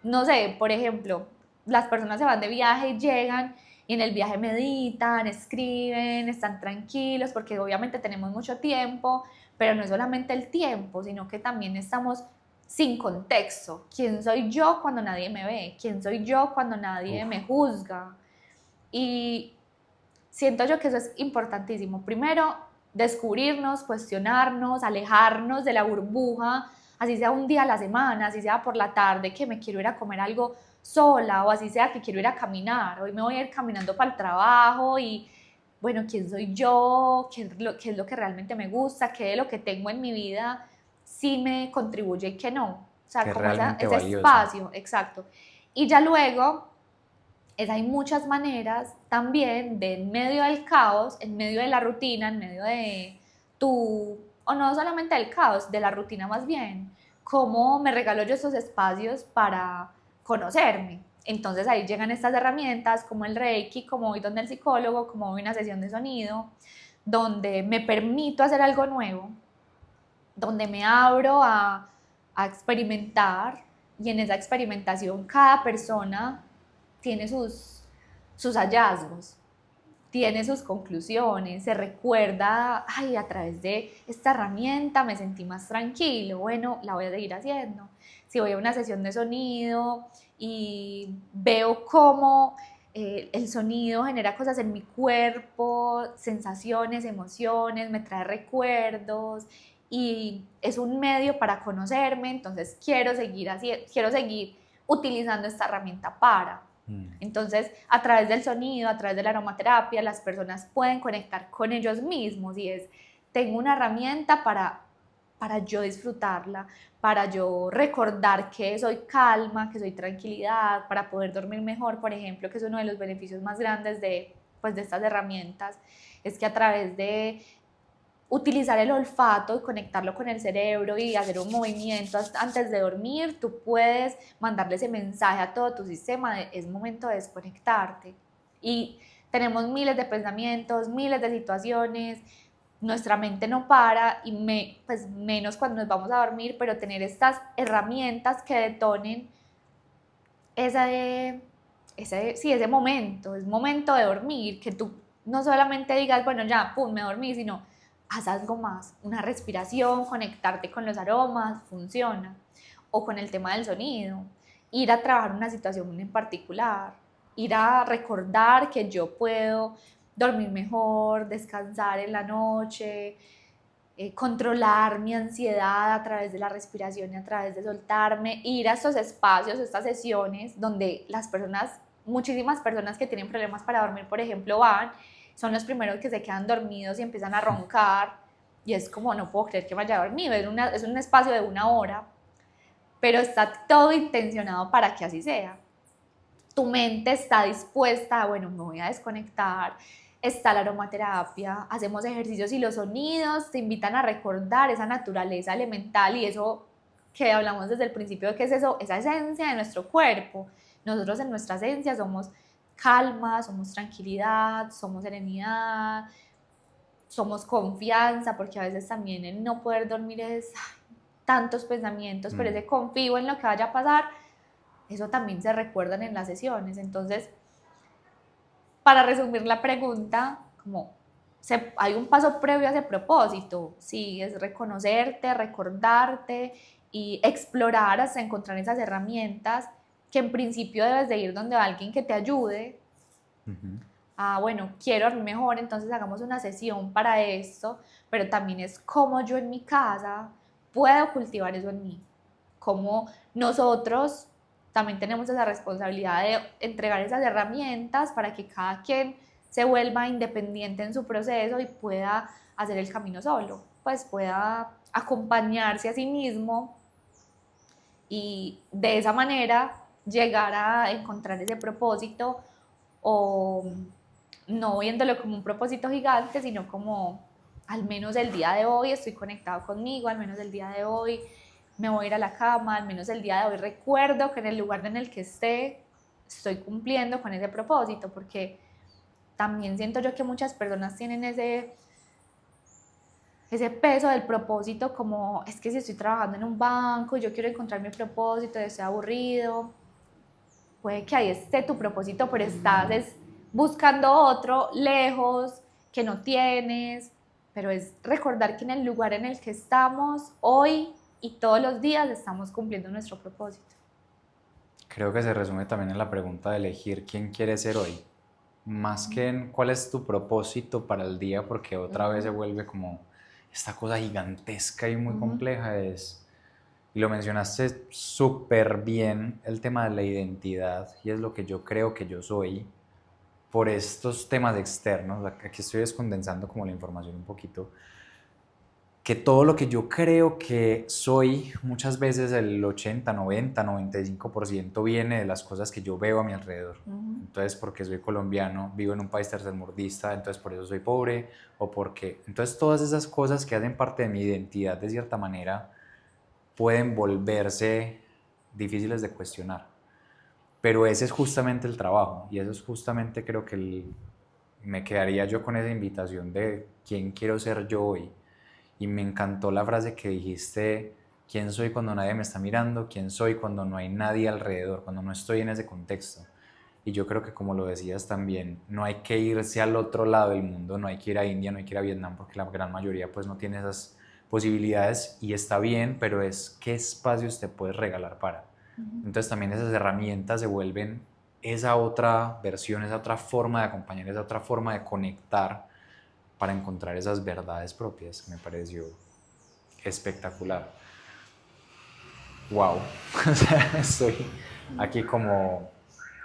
no sé, por ejemplo, las personas se van de viaje y llegan y en el viaje meditan, escriben, están tranquilos porque obviamente tenemos mucho tiempo, pero no es solamente el tiempo, sino que también estamos sin contexto. ¿Quién soy yo cuando nadie me ve? ¿Quién soy yo cuando nadie me juzga? Y siento yo que eso es importantísimo. Primero, descubrirnos, cuestionarnos, alejarnos de la burbuja, así sea un día a la semana, así sea por la tarde que me quiero ir a comer algo sola o así sea que quiero ir a caminar. Hoy me voy a ir caminando para el trabajo y bueno, ¿quién soy yo? ¿Qué es lo que realmente me gusta? ¿Qué de lo que tengo en mi vida sí me contribuye y qué no? O sea, Que es como realmente ese valioso. espacio, exacto. Y ya luego hay muchas maneras también de en medio del caos, en medio de la rutina, en medio de o no solamente del caos, de la rutina más bien, cómo me regalo yo esos espacios para conocerme. Entonces ahí llegan estas herramientas como el Reiki, como voy donde el psicólogo, como voy a una sesión de sonido, donde me permito hacer algo nuevo, donde me abro a experimentar y en esa experimentación cada persona tiene sus hallazgos, tiene sus conclusiones, se recuerda, ay, a través de esta herramienta me sentí más tranquilo, bueno, la voy a seguir haciendo. Si voy a una sesión de sonido y veo cómo el sonido genera cosas en mi cuerpo, sensaciones, emociones, me trae recuerdos y es un medio para conocerme, entonces quiero seguir utilizando esta herramienta para. Entonces, a través del sonido, a través de la aromaterapia, las personas pueden conectar con ellos mismos y tengo una herramienta para yo disfrutarla, para yo recordar que soy calma, que soy tranquilidad, para poder dormir mejor, por ejemplo, que es uno de los beneficios más grandes de estas herramientas, es que a través de utilizar el olfato y conectarlo con el cerebro y hacer un movimiento antes de dormir, tú puedes mandarle ese mensaje a todo tu sistema de es momento de desconectarte. Y tenemos miles de pensamientos, miles de situaciones, nuestra mente no para y pues menos cuando nos vamos a dormir, pero tener estas herramientas que detonen ese momento, es momento de dormir, que tú no solamente digas, bueno, ya, pum, me dormí, sino haz algo más, una respiración, conectarte con los aromas, funciona. O con el tema del sonido, ir a trabajar una situación en particular, ir a recordar que yo puedo dormir mejor, descansar en la noche, controlar mi ansiedad a través de la respiración y a través de soltarme, ir a estos espacios, estas sesiones donde muchísimas personas que tienen problemas para dormir, por ejemplo, son los primeros que se quedan dormidos y empiezan a roncar y es como, no puedo creer que me haya dormido, es un espacio de 1 hora, pero está todo intencionado para que así sea. Tu mente está dispuesta, bueno, me voy a desconectar, está la aromaterapia, hacemos ejercicios y los sonidos te invitan a recordar esa naturaleza elemental y eso que hablamos desde el principio de qué es eso, esa esencia de nuestro cuerpo. Nosotros en nuestra esencia somos calma, somos tranquilidad, somos serenidad, somos confianza, porque a veces también el no poder dormir es tantos pensamientos, pero ese confío en lo que vaya a pasar, eso también se recuerdan en las sesiones. Entonces, para resumir la pregunta, hay un paso previo a ese propósito, sí, es reconocerte, recordarte y explorar hasta encontrar esas herramientas que en principio debes de ir donde alguien que te ayude. Bueno, quiero dormir mejor, entonces hagamos una sesión para esto, pero también es cómo yo en mi casa puedo cultivar eso en mí, cómo nosotros también tenemos esa responsabilidad de entregar esas herramientas para que cada quien se vuelva independiente en su proceso y pueda hacer el camino solo, pues pueda acompañarse a sí mismo y de esa manera llegar a encontrar ese propósito, o no viéndolo como un propósito gigante, sino como al menos el día de hoy estoy conectado conmigo, al menos el día de hoy me voy a ir a la cama, al menos el día de hoy recuerdo que en el lugar en el que esté estoy cumpliendo con ese propósito, porque también siento yo que muchas personas tienen ese peso del propósito, como es que si estoy trabajando en un banco y yo quiero encontrar mi propósito y estoy aburrido, puede que ahí esté tu propósito, pero estás buscando otro lejos que no tienes, pero es recordar que en el lugar en el que estamos hoy y todos los días estamos cumpliendo nuestro propósito. Creo que se resume también en la pregunta de elegir quién quieres ser hoy, más que en cuál es tu propósito para el día, porque otra vez se vuelve como esta cosa gigantesca y muy compleja. Y lo mencionaste súper bien, el tema de la identidad, y es lo que yo creo que yo soy por estos temas externos. Aquí estoy descondensando como la información un poquito, que todo lo que yo creo que soy, muchas veces el 80, 90, 95% viene de las cosas que yo veo a mi alrededor. Entonces, porque soy colombiano, vivo en un país tercermundista, entonces por eso soy pobre, o porque... Entonces, todas esas cosas que hacen parte de mi identidad, de cierta manera, pueden volverse difíciles de cuestionar. Pero ese es justamente el trabajo, y eso es justamente, creo que me quedaría yo con esa invitación de quién quiero ser yo hoy. Y me encantó la frase que dijiste: quién soy cuando nadie me está mirando, quién soy cuando no hay nadie alrededor, cuando no estoy en ese contexto. Y yo creo que, como lo decías también, no hay que irse al otro lado del mundo, no hay que ir a India, no hay que ir a Vietnam, porque la gran mayoría pues no tiene esas posibilidades, y está bien, pero es qué espacios te puedes regalar para. Entonces también esas herramientas se vuelven esa otra versión, esa otra forma de acompañar, esa otra forma de conectar para encontrar esas verdades propias. Me pareció espectacular. Wow. O sea, estoy aquí como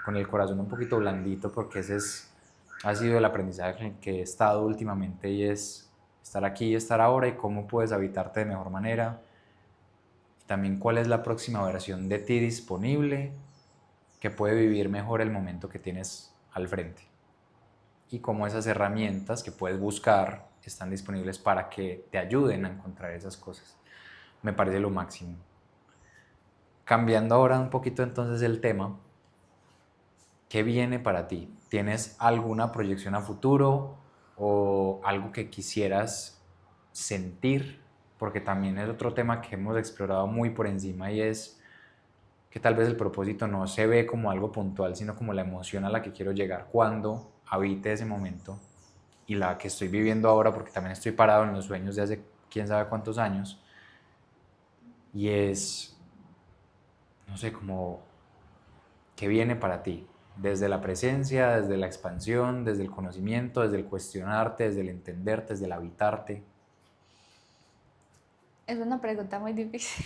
con el corazón un poquito blandito, porque ha sido el aprendizaje en el que he estado últimamente, y es estar aquí y estar ahora, y cómo puedes habitarte de mejor manera. Y también cuál es la próxima versión de ti disponible que puede vivir mejor el momento que tienes al frente. Y cómo esas herramientas que puedes buscar están disponibles para que te ayuden a encontrar esas cosas. Me parece lo máximo. Cambiando ahora un poquito entonces el tema, ¿qué viene para ti? ¿Tienes alguna proyección a futuro o algo que quisieras sentir? Porque también es otro tema que hemos explorado muy por encima, y es que tal vez el propósito no se ve como algo puntual, sino como la emoción a la que quiero llegar cuando habite ese momento, y la que estoy viviendo ahora, porque también estoy parado en los sueños de hace quién sabe cuántos años. Y es, no sé, como, ¿qué viene para ti? Desde la presencia, desde la expansión, desde el conocimiento, desde el cuestionarte, desde el entenderte, desde el habitarte. Es una pregunta muy difícil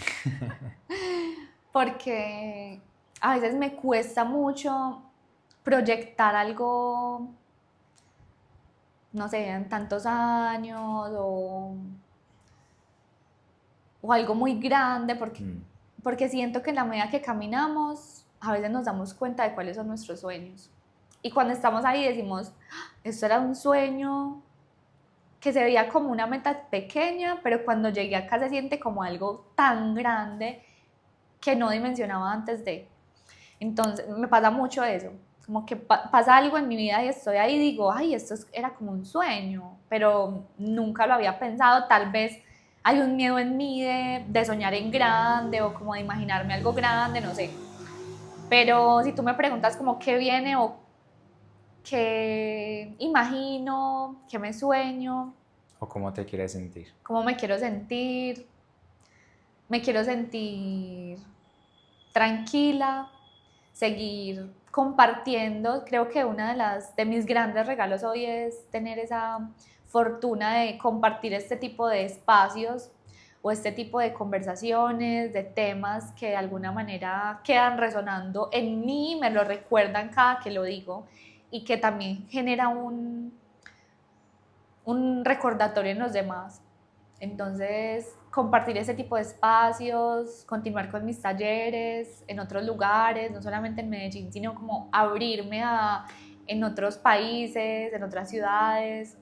porque a veces me cuesta mucho proyectar algo, no sé, en tantos años, o algo muy grande, porque siento que en la medida que caminamos, a veces nos damos cuenta de cuáles son nuestros sueños. Y cuando estamos ahí decimos: "Ah, esto era un sueño que se veía como una meta pequeña, pero cuando llegué acá se siente como algo tan grande que no dimensionaba antes de". Entonces me pasa mucho eso, como que pasa algo en mi vida y estoy ahí y digo: ay, esto era como un sueño, pero nunca lo había pensado. Tal vez hay un miedo en mí de soñar en grande, o como de imaginarme algo grande, no sé. Pero si tú me preguntas como qué viene o qué imagino, qué me sueño, ¿O cómo te quieres sentir? cómo me quiero sentir tranquila, seguir compartiendo. Creo que una de mis grandes regalos hoy es tener esa fortuna de compartir este tipo de espacios, o este tipo de conversaciones, de temas que de alguna manera quedan resonando en mí, me lo recuerdan cada que lo digo y que también genera un recordatorio en los demás. Entonces, compartir ese tipo de espacios, continuar con mis talleres en otros lugares, no solamente en Medellín, sino como abrirme en otros países, en otras ciudades.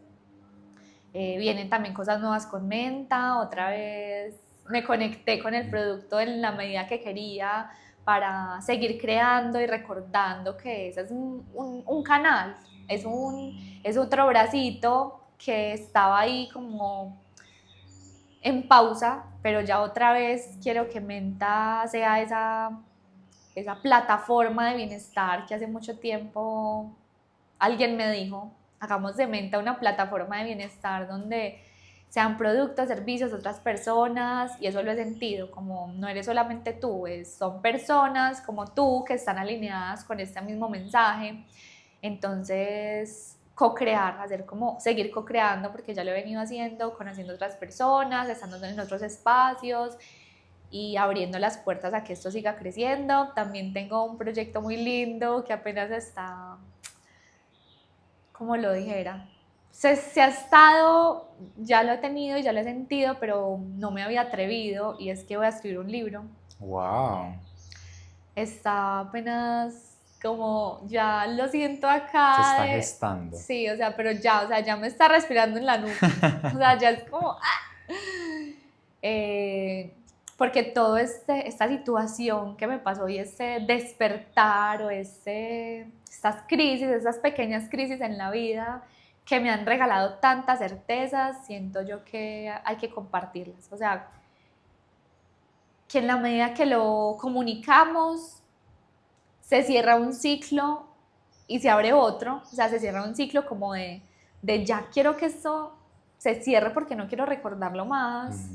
Vienen también cosas nuevas con Menta, otra vez me conecté con el producto en la medida que quería para seguir creando y recordando que ese es un canal, es otro bracito que estaba ahí como en pausa, pero ya otra vez quiero que Menta sea esa plataforma de bienestar que hace mucho tiempo alguien me dijo, hagamos de Menta una plataforma de bienestar donde sean productos, servicios, otras personas, y eso lo he sentido, como no eres solamente tú, son personas como tú que están alineadas con este mismo mensaje. Entonces, co-crear, hacer como seguir co-creando, porque ya lo he venido haciendo, conociendo otras personas, estando en otros espacios y abriendo las puertas a que esto siga creciendo. También tengo un proyecto muy lindo que apenas está, como lo dijera, se ha estado, ya lo he tenido y ya lo he sentido, pero no me había atrevido, y es que voy a escribir un libro. ¡Wow! Está apenas como, ya lo siento Se acá, está gestando. sí, o sea, pero ya, o sea, ya me está respirando en la nuca, o sea, ya es como, porque todo esta situación que me pasó y este despertar o estas crisis, esas pequeñas crisis en la vida que me han regalado tantas certezas, siento yo que hay que compartirlas. O sea, que en la medida que lo comunicamos, se cierra un ciclo y se abre otro. O sea, se cierra un ciclo como de ya quiero que esto se cierre porque no quiero recordarlo más.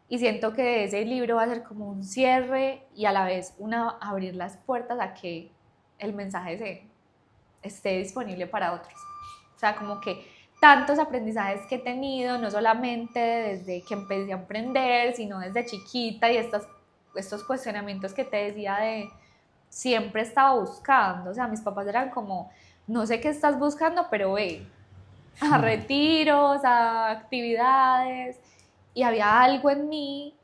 Y siento que ese libro va a ser como un cierre y a la vez abrir las puertas a que el mensaje esté disponible para otros. O sea, como que tantos aprendizajes que he tenido, no solamente desde que empecé a emprender, sino desde chiquita, y estos cuestionamientos que te decía de siempre estaba buscando. O sea, mis papás eran como, no sé qué estás buscando, pero ve a retiros, a actividades, y había algo en mí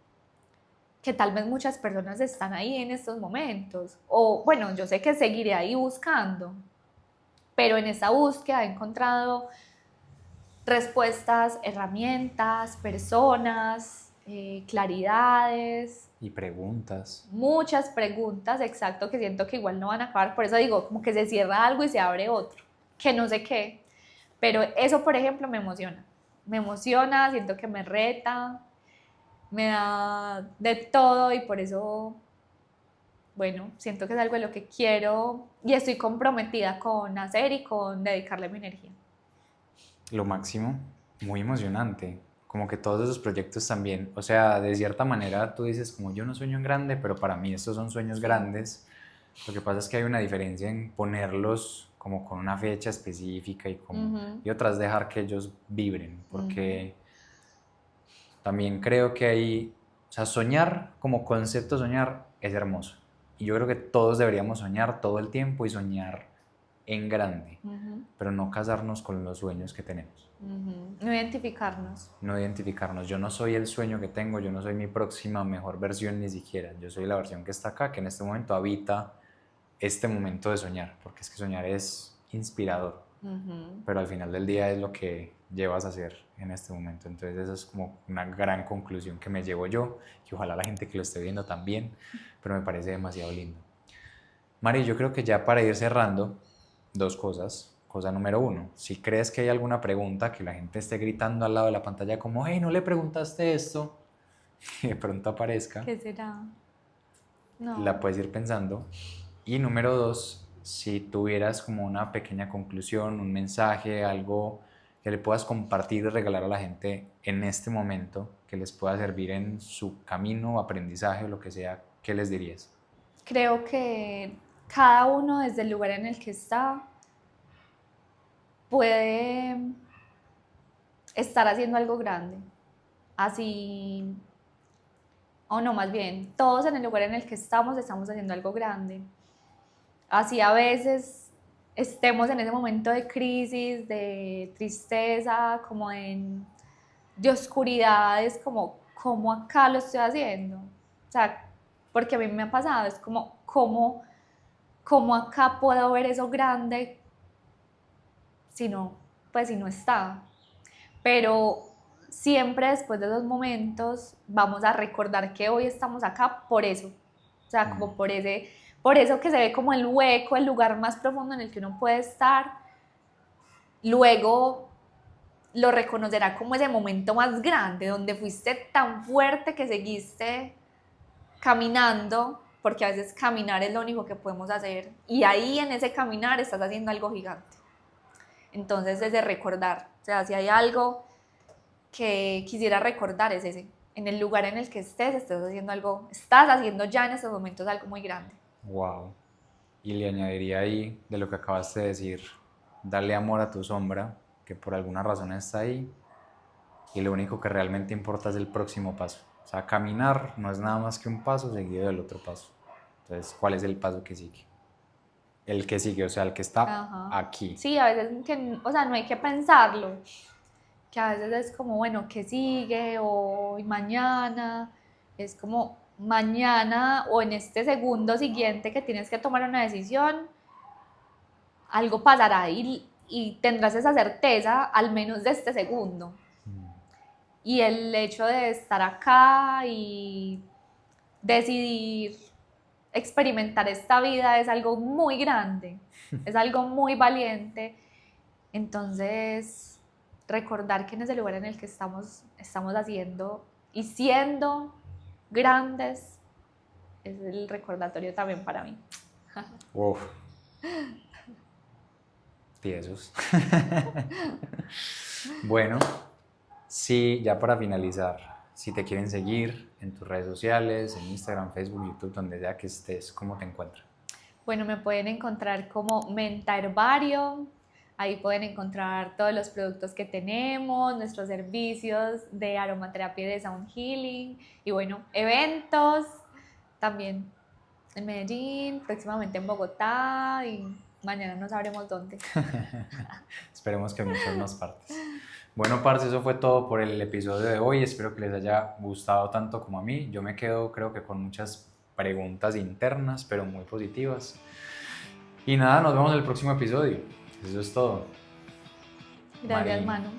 que tal vez muchas personas están ahí en estos momentos, o bueno, yo sé que seguiré ahí buscando, pero en esa búsqueda he encontrado respuestas, herramientas, personas, claridades. Y preguntas. Muchas preguntas, exacto, que siento que igual no van a acabar, por eso digo, como que se cierra algo y se abre otro, que no sé qué, pero eso, por ejemplo, me emociona, siento que me reta, me da de todo, y por eso, bueno, siento que es algo de lo que quiero y estoy comprometida con hacer y con dedicarle mi energía. Lo máximo, muy emocionante. Como que todos esos proyectos también, o sea, de cierta manera tú dices como yo no sueño en grande, pero para mí estos son sueños grandes. Lo que pasa es que hay una diferencia en ponerlos como con una fecha específica y otras dejar que ellos vibren, porque también creo que hay, o sea, soñar como concepto, soñar es hermoso. Y yo creo que todos deberíamos soñar todo el tiempo y soñar en grande, pero no casarnos con los sueños que tenemos. No identificarnos. No identificarnos. Yo no soy el sueño que tengo, yo no soy mi próxima mejor versión ni siquiera. Yo soy la versión que está acá, que en este momento habita este momento de soñar, porque es que soñar es inspirador, pero al final del día es lo que llevas a hacer en este momento. Entonces esa es como una gran conclusión que me llevo yo, y ojalá la gente que lo esté viendo también, pero me parece demasiado lindo. Mari, yo creo que ya para ir cerrando, dos cosas. Cosa número uno, si crees que hay alguna pregunta que la gente esté gritando al lado de la pantalla como, hey, no le preguntaste esto, y de pronto aparezca, ¿Qué será? No. la puedes ir pensando. Y número dos, si tuvieras como una pequeña conclusión, un mensaje, algo que le puedas compartir y regalar a la gente en este momento, que les pueda servir en su camino, aprendizaje o lo que sea, ¿qué les dirías? Creo que cada uno desde el lugar en el que está puede estar haciendo algo grande. Así o no, más bien, todos en el lugar en el que estamos haciendo algo grande. Así a veces estemos en ese momento de crisis, de tristeza, como de oscuridad, es como, ¿cómo acá lo estoy haciendo? O sea, porque a mí me ha pasado, es como, ¿cómo acá puedo ver eso grande si no, pues si no está? Pero siempre después de esos momentos vamos a recordar que hoy estamos acá por eso, o sea, como por eso que se ve como el hueco, el lugar más profundo en el que uno puede estar, luego lo reconocerá como ese momento más grande, donde fuiste tan fuerte que seguiste caminando, porque a veces caminar es lo único que podemos hacer, y ahí en ese caminar estás haciendo algo gigante. Entonces es de recordar, o sea, si hay algo que quisiera recordar es ese, en el lugar en el que estás haciendo algo, estás haciendo ya en estos momentos algo muy grande. Wow. Y le añadiría ahí de lo que acabaste de decir, darle amor a tu sombra, que por alguna razón está ahí, y lo único que realmente importa es el próximo paso. O sea, caminar no es nada más que un paso seguido del otro paso. Entonces, ¿cuál es el paso que sigue? El que sigue, o sea, el que está Ajá. aquí. Sí, a veces que, o sea, no hay que pensarlo, que a veces es como, bueno, ¿qué sigue? Hoy, mañana, es como mañana o en este segundo siguiente que tienes que tomar una decisión, algo pasará y tendrás esa certeza al menos de este segundo. Y el hecho de estar acá y decidir experimentar esta vida es algo muy grande, es algo muy valiente. Entonces, recordar que en ese lugar en el que estamos haciendo y siendo grandes es el recordatorio también para mí. Uf, tiesos. Bueno, sí, ya para finalizar, si te quieren seguir en tus redes sociales, en Instagram, Facebook, YouTube, donde sea que estés, ¿cómo te encuentran? Bueno, me pueden encontrar como Menta Herbario. Ahí pueden encontrar todos los productos que tenemos, nuestros servicios de aromaterapia y de sound healing. Y bueno, eventos también en Medellín, próximamente en Bogotá y mañana no sabremos dónde. Esperemos que muchas más partes. Bueno, parce, eso fue todo por el episodio de hoy. Espero que les haya gustado tanto como a mí. Yo me quedo, creo que con muchas preguntas internas, pero muy positivas. Y nada, nos vemos en el próximo episodio. Eso es todo. Gracias, Mari, Manu.